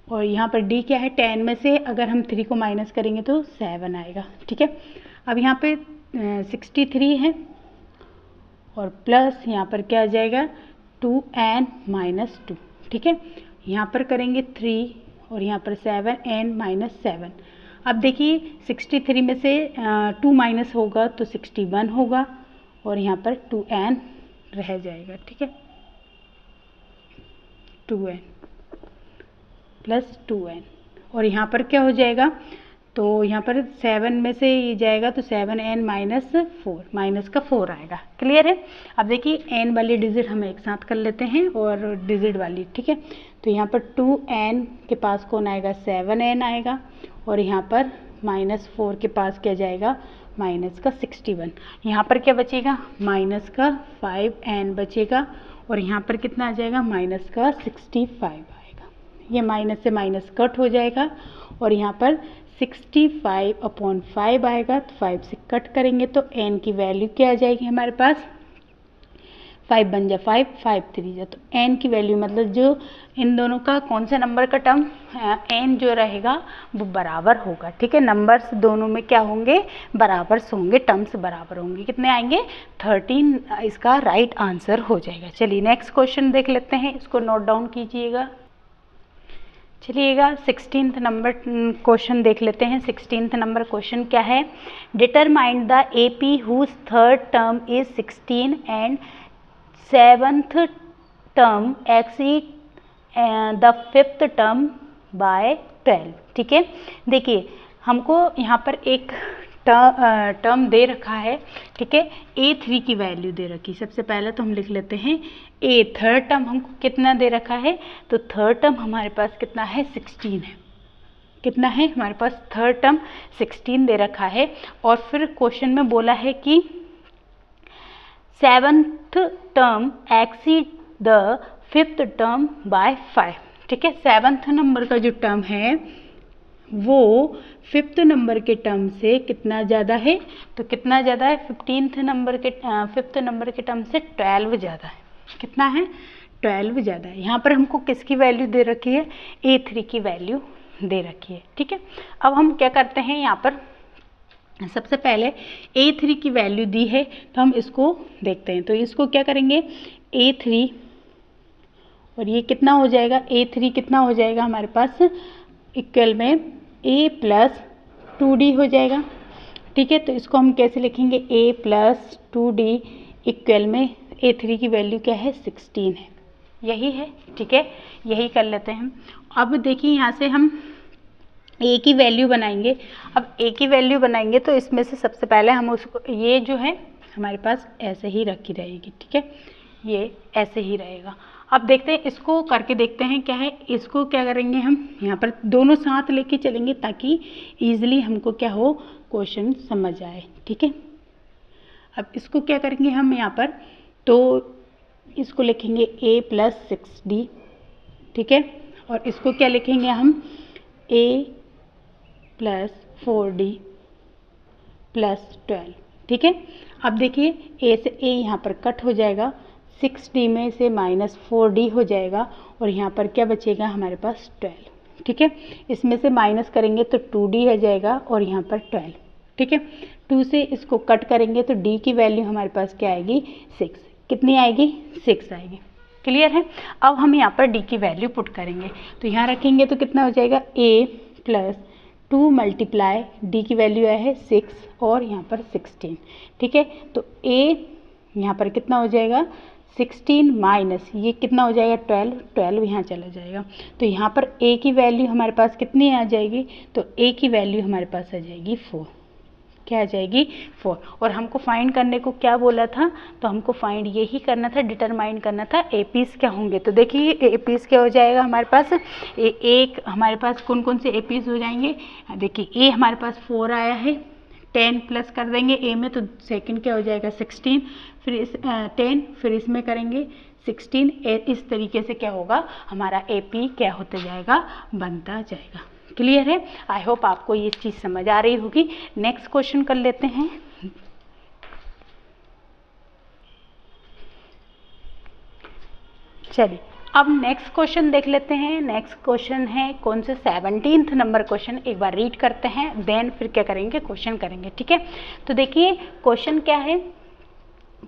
और यहाँ पर d क्या है, 10 में से अगर हम 3 को माइनस करेंगे तो 7 आएगा, ठीक है। अब यहाँ पे 63 है और प्लस यहाँ पर क्या आ जाएगा, 2n माइनस 2, ठीक है। यहाँ पर करेंगे 3 और यहाँ पर 7n माइनस 7। अब देखिए 63 में से 2 माइनस होगा तो 61 होगा, और यहाँ पर 2n रह जाएगा, ठीक है, 2n प्लस 2n, और यहाँ पर क्या हो जाएगा, तो यहाँ पर 7 में से ये जाएगा तो 7n माइनस 4, माइनस का 4 आएगा, क्लियर है। अब देखिए n वाली डिजिट हम एक साथ कर लेते हैं और डिजिट वाली, ठीक है। तो यहाँ पर 2n के पास कौन आएगा, 7n आएगा, और यहाँ पर माइनस 4 के पास क्या जाएगा, माइनस का 61, यहाँ पर क्या बचेगा, माइनस का 5n बचेगा, और यहाँ पर कितना आ जाएगा, माइनस का 65 आएगा, ये माइनस से माइनस कट हो जाएगा, और यहाँ पर 65/5 आएगा, तो 5 से कट करेंगे तो n की वैल्यू क्या आ जाएगी हमारे पास, 5 बन जा 5, 5 3 जा, तो n की वैल्यू मतलब जो इन दोनों का कौन से नंबर का टर्म n जो रहेगा वो बराबर होगा, ठीक है। नंबर्स दोनों में क्या होंगे, बराबर होंगे, टर्म्स बराबर होंगे, कितने आएंगे, 13 इसका राइट आंसर हो जाएगा। चलिए नेक्स्ट क्वेश्चन देख लेते हैं, इसको नोट डाउन कीजिएगा। चलिएगा 16th नंबर क्वेश्चन देख लेते हैं। 16th नंबर क्वेश्चन क्या है, determine the AP whose third term is 16 and 7th term exceed the 5th term by 12, ठीक है। देखिए हमको यहाँ पर एक टर्म दे रखा है, ठीक है, A3 की वैल्यू दे रखी। सबसे पहले तो हम लिख लेते हैं A, थर्ड टर्म हमको कितना दे रखा है, तो थर्ड टर्म हमारे पास कितना है, 16 है, कितना है हमारे पास, थर्ड टर्म 16 दे रखा है, और फिर क्वेश्चन में बोला है कि 7th term exceed the 5th term bye 5, ठीक है। 7th नंबर का जो टर्म है वो 5th नंबर के टर्म से कितना ज़्यादा है, तो कितना ज़्यादा है, 5th नंबर के टर्म से 12 ज़्यादा है, कितना है, 12 ज़्यादा है। यहाँ पर हमको किसकी वैल्यू दे रखी है, A3 की वैल्यू दे रखी है, ठीक है। अब हम क्या करते हैं, यहाँ पर सबसे पहले A3 की वैल्यू दी है तो हम इसको देखते हैं, तो इसको क्या करेंगे, A3 और ये कितना हो जाएगा, A3 कितना हो जाएगा हमारे पास, इक्वल में A प्लस 2D हो जाएगा, ठीक है। तो इसको हम कैसे लिखेंगे, A प्लस 2D इक्वल में A3 की वैल्यू क्या है, 16 है, यही है, ठीक है, यही कर लेते हैं हम। अब देखिए यहाँ से हम A की वैल्यू बनाएंगे। अब A की वैल्यू बनाएंगे तो इसमें से सबसे पहले हम उसको, ये जो है हमारे पास ऐसे ही रखी रहेगी, ठीक है, ये ऐसे ही रहेगा। अब देखते हैं, इसको करके देखते हैं क्या है, इसको क्या करेंगे हम, यहाँ पर दोनों साथ लेके चलेंगे ताकि ईजिली हमको क्या हो, क्वेश्चन समझ आए, ठीक है। अब इसको क्या करेंगे हम यहाँ पर, तो इसको लिखेंगे A प्लस 6D, ठीक है, और इसको क्या लिखेंगे हम, A प्लस 4D प्लस 12, ठीक है। अब देखिए A से A यहाँ पर कट हो जाएगा, 6D में से माइनस 4D हो जाएगा, और यहाँ पर क्या बचेगा हमारे पास 12, ठीक है। इसमें से माइनस करेंगे तो 2D आ जाएगा, और यहाँ पर 12, ठीक है। 2 से इसको कट करेंगे तो D की वैल्यू हमारे पास क्या आएगी, 6, कितनी आएगी, 6 आएगी, क्लियर है। अब हम यहाँ पर D की वैल्यू पुट करेंगे, तो यहाँ रखेंगे तो कितना हो जाएगा, A प्लस 2 मल्टीप्लाई डी की वैल्यू है 6 और यहाँ पर 16, ठीक है। तो ए यहाँ पर कितना हो जाएगा 16 माइनस ये कितना हो जाएगा 12 यहाँ चला जाएगा। तो यहाँ पर ए की वैल्यू हमारे पास कितनी आ जाएगी, तो ए की वैल्यू हमारे पास आ जाएगी 4। क्या आ जाएगी 4। और हमको फाइंड करने को क्या बोला था, तो हमको फाइंड यही करना था, डिटरमाइन करना था एपीज़ क्या होंगे। तो देखिए एपीज़ क्या हो जाएगा हमारे पास, एक हमारे पास कौन कौन से एपीज़ हो जाएंगे। देखिए ए हमारे पास 4 आया है, 10 प्लस कर देंगे ए में, तो सेकंड क्या हो जाएगा 16, फिर इस 10, फिर इसमें करेंगे 16, इस तरीके से क्या होगा हमारा एपी क्या होता जाएगा, बनता जाएगा। क्लियर है। आई होप आपको ये चीज़ समझ आ रही होगी। नेक्स्ट क्वेश्चन कर लेते हैं। चलिए अब नेक्स्ट क्वेश्चन देख लेते हैं। नेक्स्ट क्वेश्चन है कौन से 17th नंबर क्वेश्चन, एक बार रीड करते हैं देन फिर क्या करेंगे क्वेश्चन करेंगे, ठीक है। तो देखिए क्वेश्चन क्या है,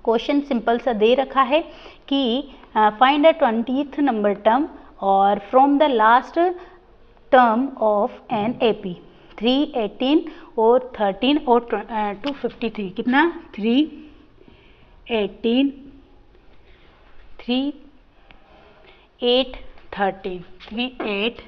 क्वेश्चन सिंपल सा दे रखा है कि find the 20th number term और from the last term of an AP 3, 18 और 13 और 253, कितना 3, 18, 3, 8, 13, 3, 8,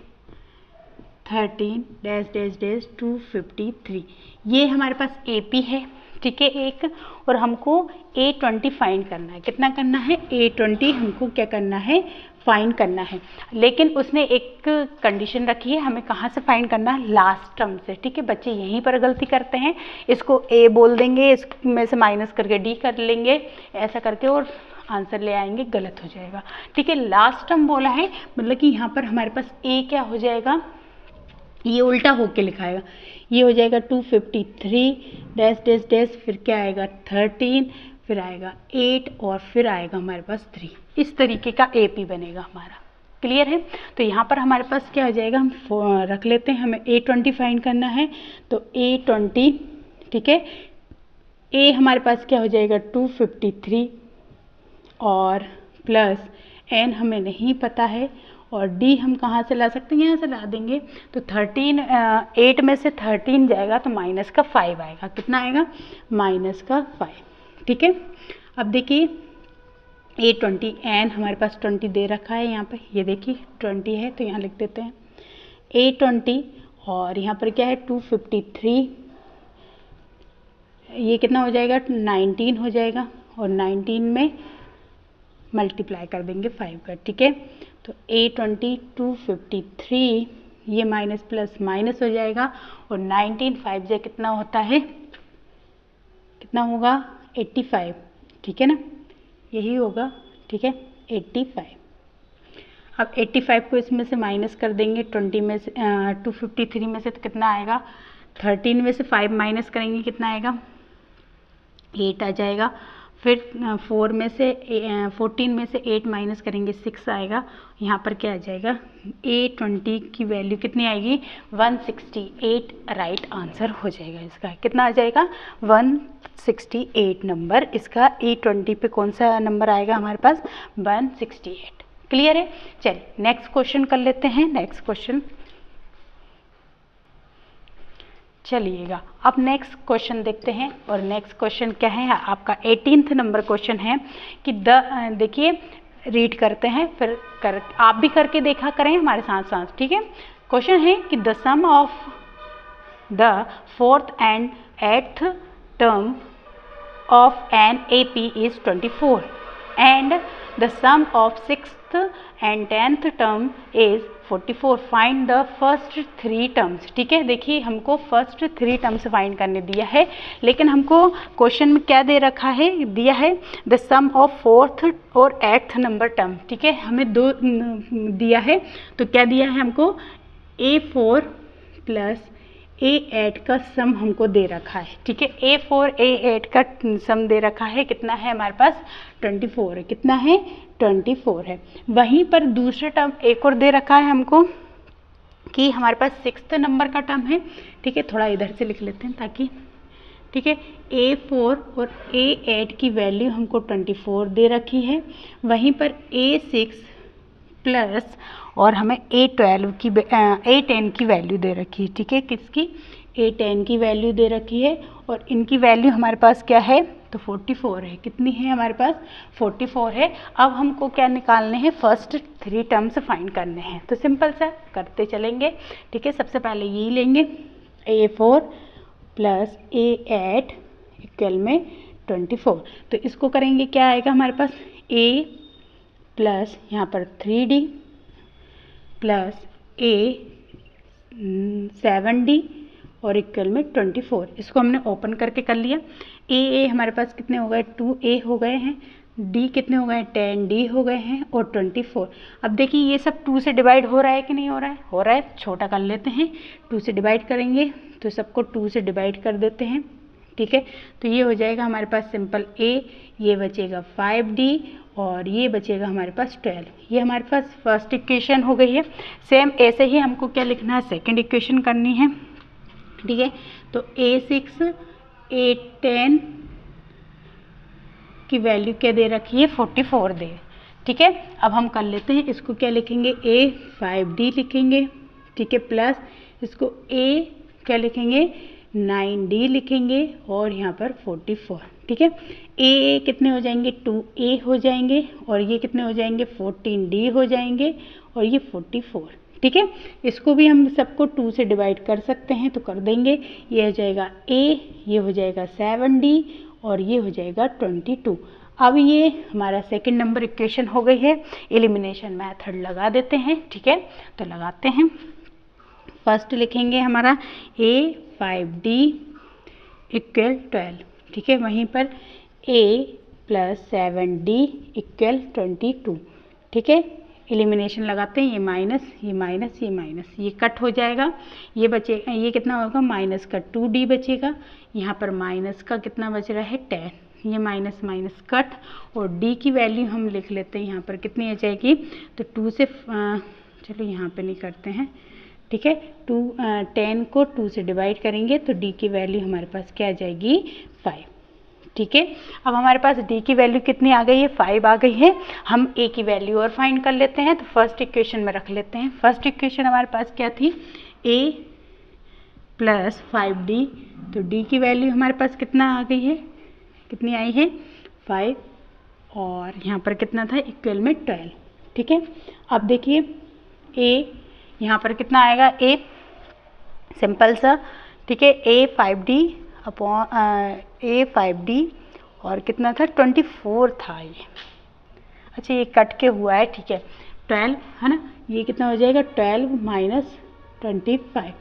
13 डैश डैश डैश 253, ये हमारे पास एपी है, ठीक है एक। और हमको A20 फाइंड करना है, कितना करना है A20 हमको क्या करना है फाइंड करना है। लेकिन उसने एक कंडीशन रखी है, हमें कहाँ से फाइंड करना है, लास्ट टर्म से, ठीक है। बच्चे यहीं पर गलती करते हैं, इसको A बोल देंगे, इसमें से माइनस करके D कर लेंगे, ऐसा करके और आंसर ले आएंगे, गलत हो जाएगा, ठीक है। लास्ट टर्म बोला है मतलब कि यहाँ पर हमारे पास A क्या हो जाएगा, ये उल्टा होके लिखाएगा, ये हो जाएगा 253 डैश डैश डैश, फिर क्या आएगा 13, फिर आएगा 8 और फिर आएगा हमारे पास 3, इस तरीके का एपी बनेगा हमारा। क्लियर है। तो यहाँ पर हमारे पास क्या हो जाएगा, हम रख लेते हैं, हमें A20 फाइंड करना है, तो A20, ठीक है। A हमारे पास क्या हो जाएगा 253 और प्लस N हमें नहीं पता है, और D हम कहाँ से ला सकते हैं, यहाँ से ला देंगे। तो 13, 8 में से 13 जाएगा तो माइनस का 5 आएगा, कितना आएगा माइनस का 5, ठीक है। अब देखिए A20 N हमारे पास 20 दे रखा है यहाँ पे, ये देखिए 20 है तो यहाँ लिख देते हैं A20, और यहाँ पर क्या है 253, ये कितना हो जाएगा 19 हो जाएगा, और 19 में मल्टीप्लाई कर देंगे 5 का, ठीक है। तो A20 253, ये माइनस प्लस माइनस हो जाएगा, और 19 5 से कितना होता है, कितना होगा 85, ठीक है ना, यही होगा, ठीक है 85। अब 85 को इसमें से माइनस कर देंगे, 20 में से 253 में से तो कितना आएगा, 13 में से 5 माइनस करेंगे कितना आएगा 8 आ जाएगा, फिर 14 में से 8 माइनस करेंगे 6 आएगा, यहाँ पर क्या आ जाएगा A20 की वैल्यू कितनी आएगी 168, राइट आंसर हो जाएगा इसका, कितना आ जाएगा 168 नंबर इसका। A20 पे कौन सा नंबर आएगा हमारे पास 168। क्लियर है। चलिए नेक्स्ट क्वेश्चन कर लेते हैं। नेक्स्ट क्वेश्चन चलिएगा, अब नेक्स्ट क्वेश्चन देखते हैं। और नेक्स्ट क्वेश्चन क्या है आपका 18th नंबर क्वेश्चन है कि देखिए रीड करते हैं, फिर आप भी करके देखा करें हमारे साथ साथ, ठीक है। क्वेश्चन है कि the sum of the 4th and 8th term of an AP is 24 and the sum of 6th and 10th term is 44. Find the first 3 terms। ठीक है, देखिए हमको फर्स्ट 3 टर्म्स फाइंड करने दिया है, लेकिन हमको क्वेश्चन में क्या दे रखा है, दिया है द सम ऑफ 4th और 8th नंबर टर्म। ठीक है, हमें 2 दिया है, तो क्या दिया है हमको A4 प्लस A8 का सम हमको दे रखा है। ठीक है, A4 A8 का सम दे रखा है, कितना है हमारे पास 24 है, कितना है 24 है। वहीं पर दूसरा टर्म एक और दे रखा है हमको कि हमारे पास 6th नंबर का टर्म है। ठीक है, थोड़ा इधर से लिख लेते हैं ताकि, ठीक है, A4 और A8 की वैल्यू हमको 24 दे रखी है। वहीं पर A6 प्लस और हमें A10 की वैल्यू दे रखी है, ठीक है, किसकी, A10 की वैल्यू दे रखी है और इनकी वैल्यू हमारे पास क्या है, तो 44 है। कितनी है हमारे पास, 44 है। अब हमको क्या निकालने हैं, फर्स्ट 3 टर्म्स फाइंड करने हैं, तो सिंपल सा करते चलेंगे, ठीक है। सबसे पहले यही लेंगे, A4 प्लस A8 इक्वल में 24, तो इसको करेंगे क्या आएगा हमारे पास, A प्लस यहाँ पर 3D प्लस A7D और इक्वल में 24। इसको हमने ओपन करके कर लिया। A हमारे पास कितने हो गए, 2A हो गए हैं, D कितने हो गए, 10D हो गए हैं और 24। अब देखिए ये सब 2 से डिवाइड हो रहा है कि नहीं हो रहा है, हो रहा है। छोटा कर लेते हैं, 2 से डिवाइड करेंगे तो सबको 2 से डिवाइड कर देते हैं, ठीक है। तो ये हो जाएगा हमारे पास सिंपल A, ये बचेगा 5D और ये बचेगा हमारे पास 12। ये हमारे पास फर्स्ट इक्वेशन हो गई है। सेम ऐसे ही हमको क्या लिखना है, सेकंड इक्वेशन करनी है, ठीक है। तो A6 A10 की वैल्यू क्या दे रखी है, 44 दे, ठीक है। अब हम कर लेते हैं, इसको क्या लिखेंगे, A5D लिखेंगे, ठीक है, प्लस इसको A क्या लिखेंगे, 9D लिखेंगे और यहाँ पर 44, ठीक है। A कितने हो जाएंगे, 2A हो जाएंगे और ये कितने हो जाएंगे, 14D हो जाएंगे और ये 44, ठीक है। इसको भी हम सबको 2 से डिवाइड कर सकते हैं, तो कर देंगे। ये हो जाएगा A, ये हो जाएगा 7D और ये हो जाएगा 22। अब ये हमारा सेकंड नंबर इक्वेशन हो गई है। एलिमिनेशन मेथड लगा देते हैं, ठीक है, तो लगाते हैं। फर्स्ट लिखेंगे हमारा A5D इक्वल 12, ठीक है। वहीं पर A प्लस 7D इक्वल 22, ठीक है। एलिमिनेशन लगाते हैं, ये माइनस ये माइनस ये माइनस, ये कट हो जाएगा, ये बचेगा, ये कितना होगा, माइनस का 2D बचेगा। यहाँ पर माइनस का कितना बच रहा है, 10, ये माइनस माइनस कट और D की वैल्यू हम लिख लेते हैं यहाँ पर कितनी आ जाएगी, तो 2 से चलो यहाँ पे नहीं करते हैं, ठीक है। 10 को 2 से डिवाइड करेंगे तो D की वैल्यू हमारे पास क्या आ जाएगी, 5, ठीक है। अब हमारे पास D की वैल्यू कितनी आ गई है, 5 आ गई है। हम A की वैल्यू और फाइंड कर लेते हैं, तो फर्स्ट इक्वेशन में रख लेते हैं। फर्स्ट इक्वेशन हमारे पास क्या थी, A प्लस 5D, तो D की वैल्यू हमारे पास कितना आ गई है, कितनी आई है, 5 और यहाँ पर कितना था, इक्वल में 12, ठीक है। अब देखिए A यहाँ पर कितना आएगा, A सिंपल सा, ठीक है, A5D अपॉन A5D और कितना था, 24 था ये, अच्छा ये कट के हुआ है, ठीक है, 12 है ना, ये कितना हो जाएगा, 12 माइनस 25।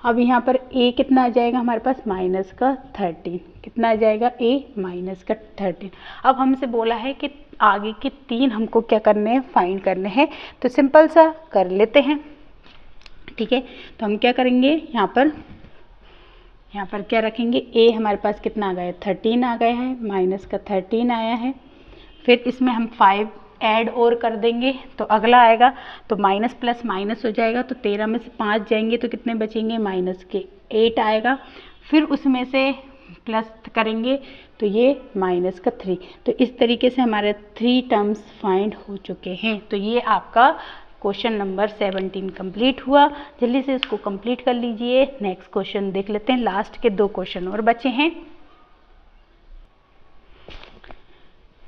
अब यहाँ पर A कितना आ जाएगा हमारे पास, माइनस का 13, कितना आ जाएगा, A माइनस का 13। अब हमसे बोला है कि आगे के 3 हमको क्या करने हैं, फाइंड करने हैं, तो सिंपल सा कर लेते हैं, ठीक है। तो हम क्या करेंगे, यहाँ पर क्या रखेंगे, A हमारे पास कितना आ गया, 13 आ गया है, माइनस का 13 आया है, फिर इसमें हम 5 ऐड और कर देंगे तो अगला आएगा, तो माइनस प्लस माइनस हो जाएगा, तो 13 में से 5 जाएंगे तो कितने बचेंगे, माइनस के 8 आएगा, फिर उसमें से प्लस करेंगे तो ये माइनस का 3। तो इस तरीके से हमारे 3 टर्म्स फाइंड हो चुके हैं। तो ये आपका क्वेश्चन नंबर 17 कंप्लीट हुआ। जल्दी से इसको कंप्लीट कर लीजिए। नेक्स्ट क्वेश्चन देख लेते हैं, लास्ट के 2 क्वेश्चन और बचे हैं।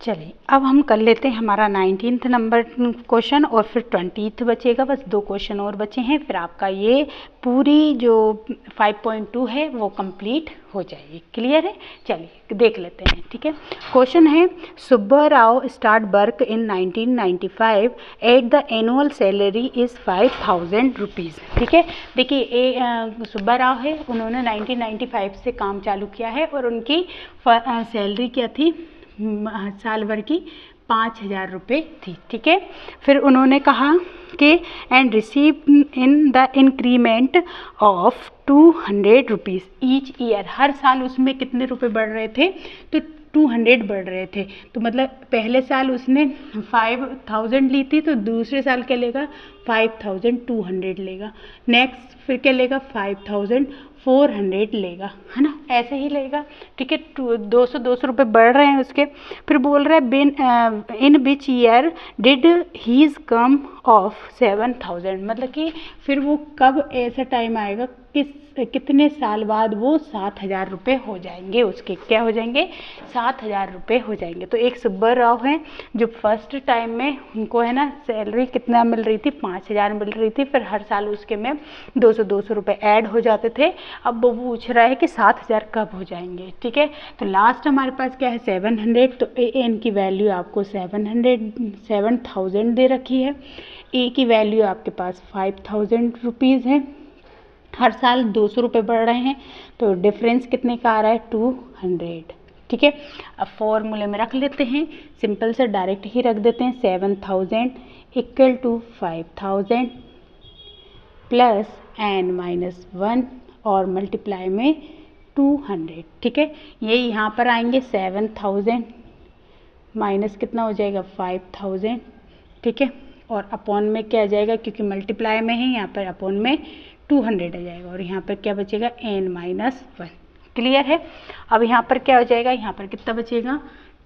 चलिए अब हम कर लेते हैं हमारा 19th नंबर क्वेश्चन और फिर 20th बचेगा, बस 2 क्वेश्चन और बचे हैं, फिर आपका ये पूरी जो 5.2 है वो कंप्लीट हो जाएगी। क्लियर है, चलिए देख लेते हैं, ठीक है। क्वेश्चन है, Subba Rao start work in 1995 at the annual salary is 5000 rupees, ठीक है। देखिए सुब्बा राव है, उन्होंने 1995 से काम चालू किया है और उनकी सैलरी क्या थी, साल भर की 5000 रुपये थी, ठीक है। फिर उन्होंने कहा कि and receive in the increment of 200 rupees each year, हर साल उसमें कितने रुपए बढ़ रहे थे, तो 200 बढ़ रहे थे, तो मतलब पहले साल उसने 5000 ली थी, तो दूसरे साल क्या लेगा 5200 लेगा, नेक्स्ट फिर क्या लेगा 5400 लेगा, है ना, ऐसे ही लेगा। ठीक है, 200 रुपये बढ़ रहे हैं उसके। फिर बोल रहा है in which year did his come of 7000, मतलब कि फिर वो कब ऐसा टाइम आएगा कितने साल बाद वो 7000 रुपये हो जाएंगे, उसके क्या हो जाएंगे 7000 रुपये हो जाएंगे। तो एक सुब्बा राव है जो फर्स्ट टाइम में उनको है ना सैलरी कितना मिल रही थी 5000 मिल रही थी, फिर हर साल उसके में 200 रुपये ऐड हो जाते थे। अब वो पूछ रहा है कि 7000 कब हो जाएंगे। ठीक है, तो लास्ट हमारे पास क्या है 700, तो एन की वैल्यू आपको 7000 दे रखी है, ए की वैल्यू आपके पास 5000 रुपीज़ है, हर साल 200 रुपये बढ़ रहे हैं, तो डिफरेंस कितने का आ रहा है 200। ठीक है, अब फॉर्मूले में रख लेते हैं, सिंपल से डायरेक्ट ही रख देते हैं, 7000 इक्वल टू 5000 प्लस n-1 और मल्टीप्लाई में 200। ठीक है, ये यहाँ पर आएंगे 7000 माइनस कितना हो जाएगा 5000। ठीक है, और अपॉन में क्या आ जाएगा, क्योंकि मल्टीप्लाई में है यहाँ पर अपॉन में 200 आ जाएगा, और यहाँ पर क्या बचेगा n-1। क्लियर है। अब यहाँ पर क्या हो जाएगा, यहाँ पर कितना बचेगा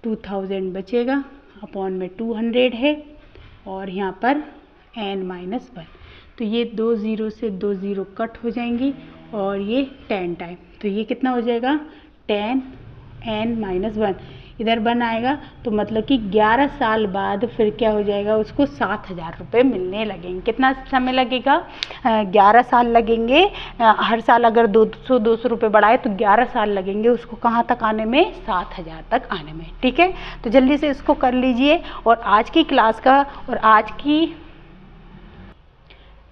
2000 बचेगा, अपॉन में 200 है, और यहाँ पर n-1। तो ये 2 0 से 2 0 कट हो जाएंगी, और ये 10 टाइम, तो ये कितना हो जाएगा 10 n-1, इधर 1 आएगा, तो मतलब कि 11 साल बाद फिर क्या हो जाएगा उसको 7000 रुपये मिलने लगेंगे। कितना समय लगेगा 11 साल लगेंगे, हर साल अगर 200 रुपये बढ़ाए तो 11 साल लगेंगे उसको कहाँ तक आने में 7000 तक आने में। ठीक है, तो जल्दी से इसको कर लीजिए। और आज की क्लास का और आज की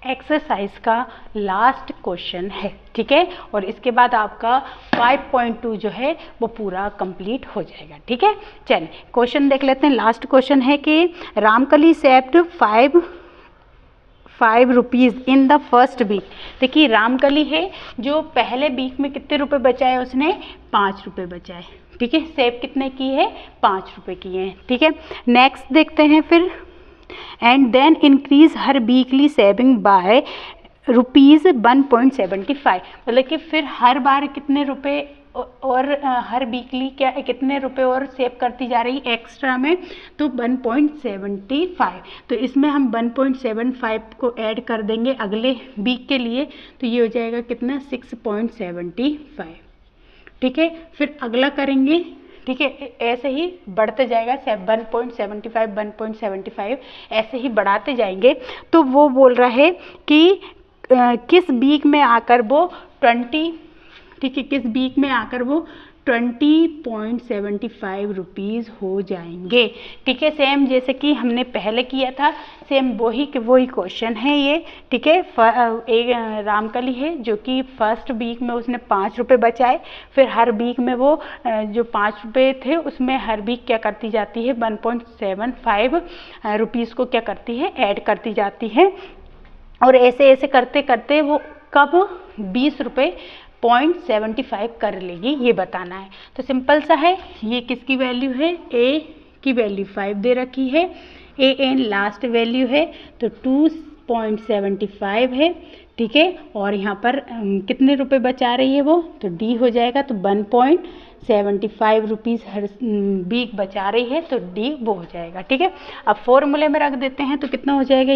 एक्सरसाइज का लास्ट क्वेश्चन है। ठीक है, और इसके बाद आपका 5.2 जो है वो पूरा कंप्लीट हो जाएगा। ठीक है, चलिए क्वेश्चन देख लेते हैं। लास्ट क्वेश्चन है कि Ramkali saved 5 rupees in the first week. देखिए रामकली है जो पहले वीक में कितने रुपए बचाए, उसने 5 रुपये बचाए। ठीक है, सेव कितने की है 5 रुपये की है। ठीक है, नेक्स्ट देखते हैं फिर, and then increase her weekly saving by ₹1.75, मतलब कि फिर हर बार कितने रुपए और हर वीकली क्या कितने रुपए और सेव करती जा रही एक्स्ट्रा में, तो 1.75। तो इसमें हम 1.75 को ऐड कर देंगे अगले वीक के लिए, तो ये हो जाएगा कितना 6.75। ठीक है, फिर अगला करेंगे। ठीक है, ऐसे ही बढ़ते जाएगा 1.75 ऐसे ही बढ़ाते जाएंगे। तो वो बोल रहा है कि किस वीक में आकर वो 20, ठीक है, किस वीक में आकर वो 20.75 रुपीज़ हो जाएंगे। ठीक है, सेम जैसे कि हमने पहले किया था, सेम वही क्वेश्चन है ये। ठीक है, एक रामकली है जो कि फर्स्ट वीक में उसने 5 रुपये बचाए, फिर हर वीक में वो जो 5 रुपये थे उसमें हर वीक क्या करती जाती है 1.75 रुपीज़ को क्या करती है ऐड करती जाती है, और ऐसे ऐसे करते करते वो कब 20 रुपये 0.75 कर लेगी ये बताना है। तो सिंपल सा है, ये किसकी वैल्यू है, ए की वैल्यू 5 दे रखी है, ए एन लास्ट वैल्यू है, तो 2.75 है। ठीक है, और यहाँ पर कितने रुपए बचा रही है वो, तो डी हो जाएगा, तो 1.75 रुपीज़ हर वीक बचा रही है, तो डी वो हो जाएगा। ठीक है, अब फॉर्मूले में रख देते हैं, तो कितना हो जाएगा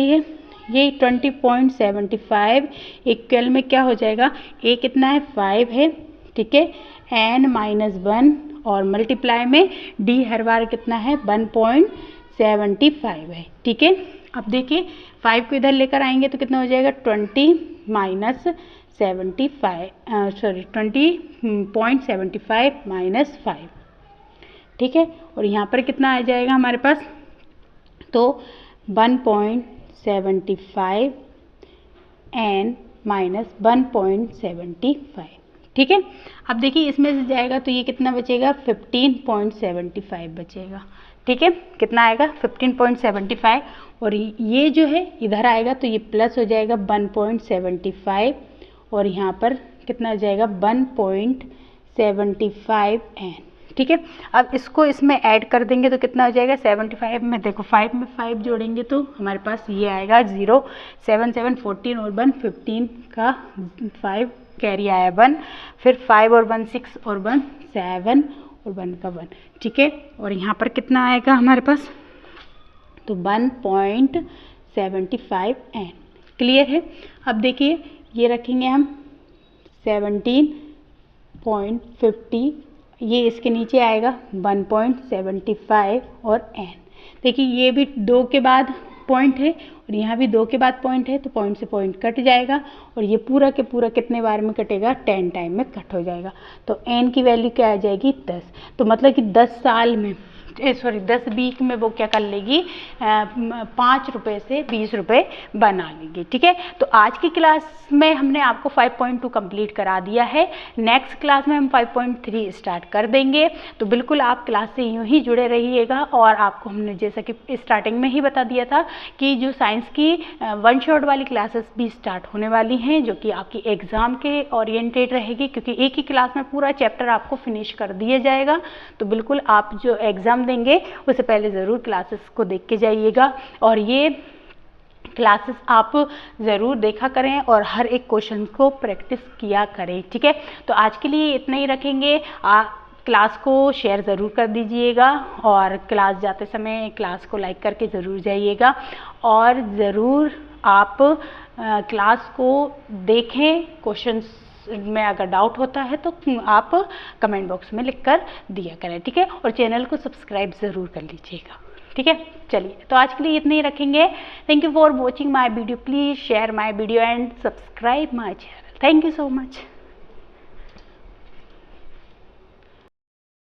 ये 20.75 इक्वल में क्या हो जाएगा, ए कितना है 5 है। ठीक है, n-1 और मल्टीप्लाई में डी हर बार कितना है 1.75 है। ठीक है, अब देखिए 5 को इधर लेकर आएंगे तो कितना हो जाएगा 20.75 माइनस 5। ठीक है, और यहाँ पर कितना आ जाएगा हमारे पास, तो 1.75 n माइनस 1.75। ठीक है, अब देखिए इसमें से जाएगा तो ये कितना बचेगा 15.75 बचेगा। ठीक है, कितना आएगा 15.75, और ये जो है इधर आएगा तो ये प्लस हो जाएगा 1.75, और यहाँ पर कितना हो जाएगा 1.75 n। ठीक है। अब इसको इसमें ऐड कर देंगे तो कितना हो जाएगा 75 में, देखो 5 में 5 जोड़ेंगे तो हमारे पास ये आएगा 0, 7 7 14 और 1 15 का 5 कैरी आया 1, फिर 5 और 1 6 और 1 7 और 1 का 1, ठीक है। और यहाँ पर कितना आएगा हमारे पास, तो 1.75 n, क्लियर है। अब देखिए ये रखेंगे हम 17.50, ये इसके नीचे आएगा 1.75 और n। देखिए ये भी 2 के बाद पॉइंट है और यहाँ भी 2 के बाद पॉइंट है, तो पॉइंट से पॉइंट कट जाएगा और ये पूरा के पूरा कितने बार में कटेगा, 10 टाइम में कट हो जाएगा। तो n की वैल्यू क्या आ जाएगी 10, तो मतलब कि 10 साल में 10 वीक में वो क्या कर लेगी, 5 रुपये से 20 रुपये बना लेगी, ठीक है। तो आज की क्लास में हमने आपको 5.2 कंप्लीट करा दिया है। नेक्स्ट क्लास में हम 5.3 स्टार्ट कर देंगे, तो बिल्कुल आप क्लास से यूं ही जुड़े रहिएगा। और आपको हमने जैसा कि स्टार्टिंग में ही बता दिया था कि जो साइंस की 1 शॉट वाली क्लासेस भी स्टार्ट होने वाली हैं, जो कि आपकी एग्ज़ाम के ओरिएंटेड रहेगी, क्योंकि एक ही क्लास में पूरा चैप्टर आपको फिनिश कर दिया जाएगा। तो बिल्कुल आप जो एग्ज़ाम देंगे उससे पहले ज़रूर क्लासेस को देख के जाइएगा और ये क्लासेस आप ज़रूर देखा करें और हर एक क्वेश्चन को प्रैक्टिस किया करें, ठीक है। तो आज के लिए इतना ही रखेंगे। क्लास को शेयर ज़रूर कर दीजिएगा और क्लास जाते समय क्लास को लाइक करके ज़रूर जाइएगा और ज़रूर आप क्लास को देखें। क्वेश्चंस में अगर डाउट होता है तो आप कमेंट बॉक्स में लिख कर दिया करें, ठीक है। और चैनल को सब्सक्राइब ज़रूर कर लीजिएगा, ठीक है। चलिए तो आज के लिए इतने ही रखेंगे। Thank you for watching my video, please share my video and subscribe my channel. Thank you so much.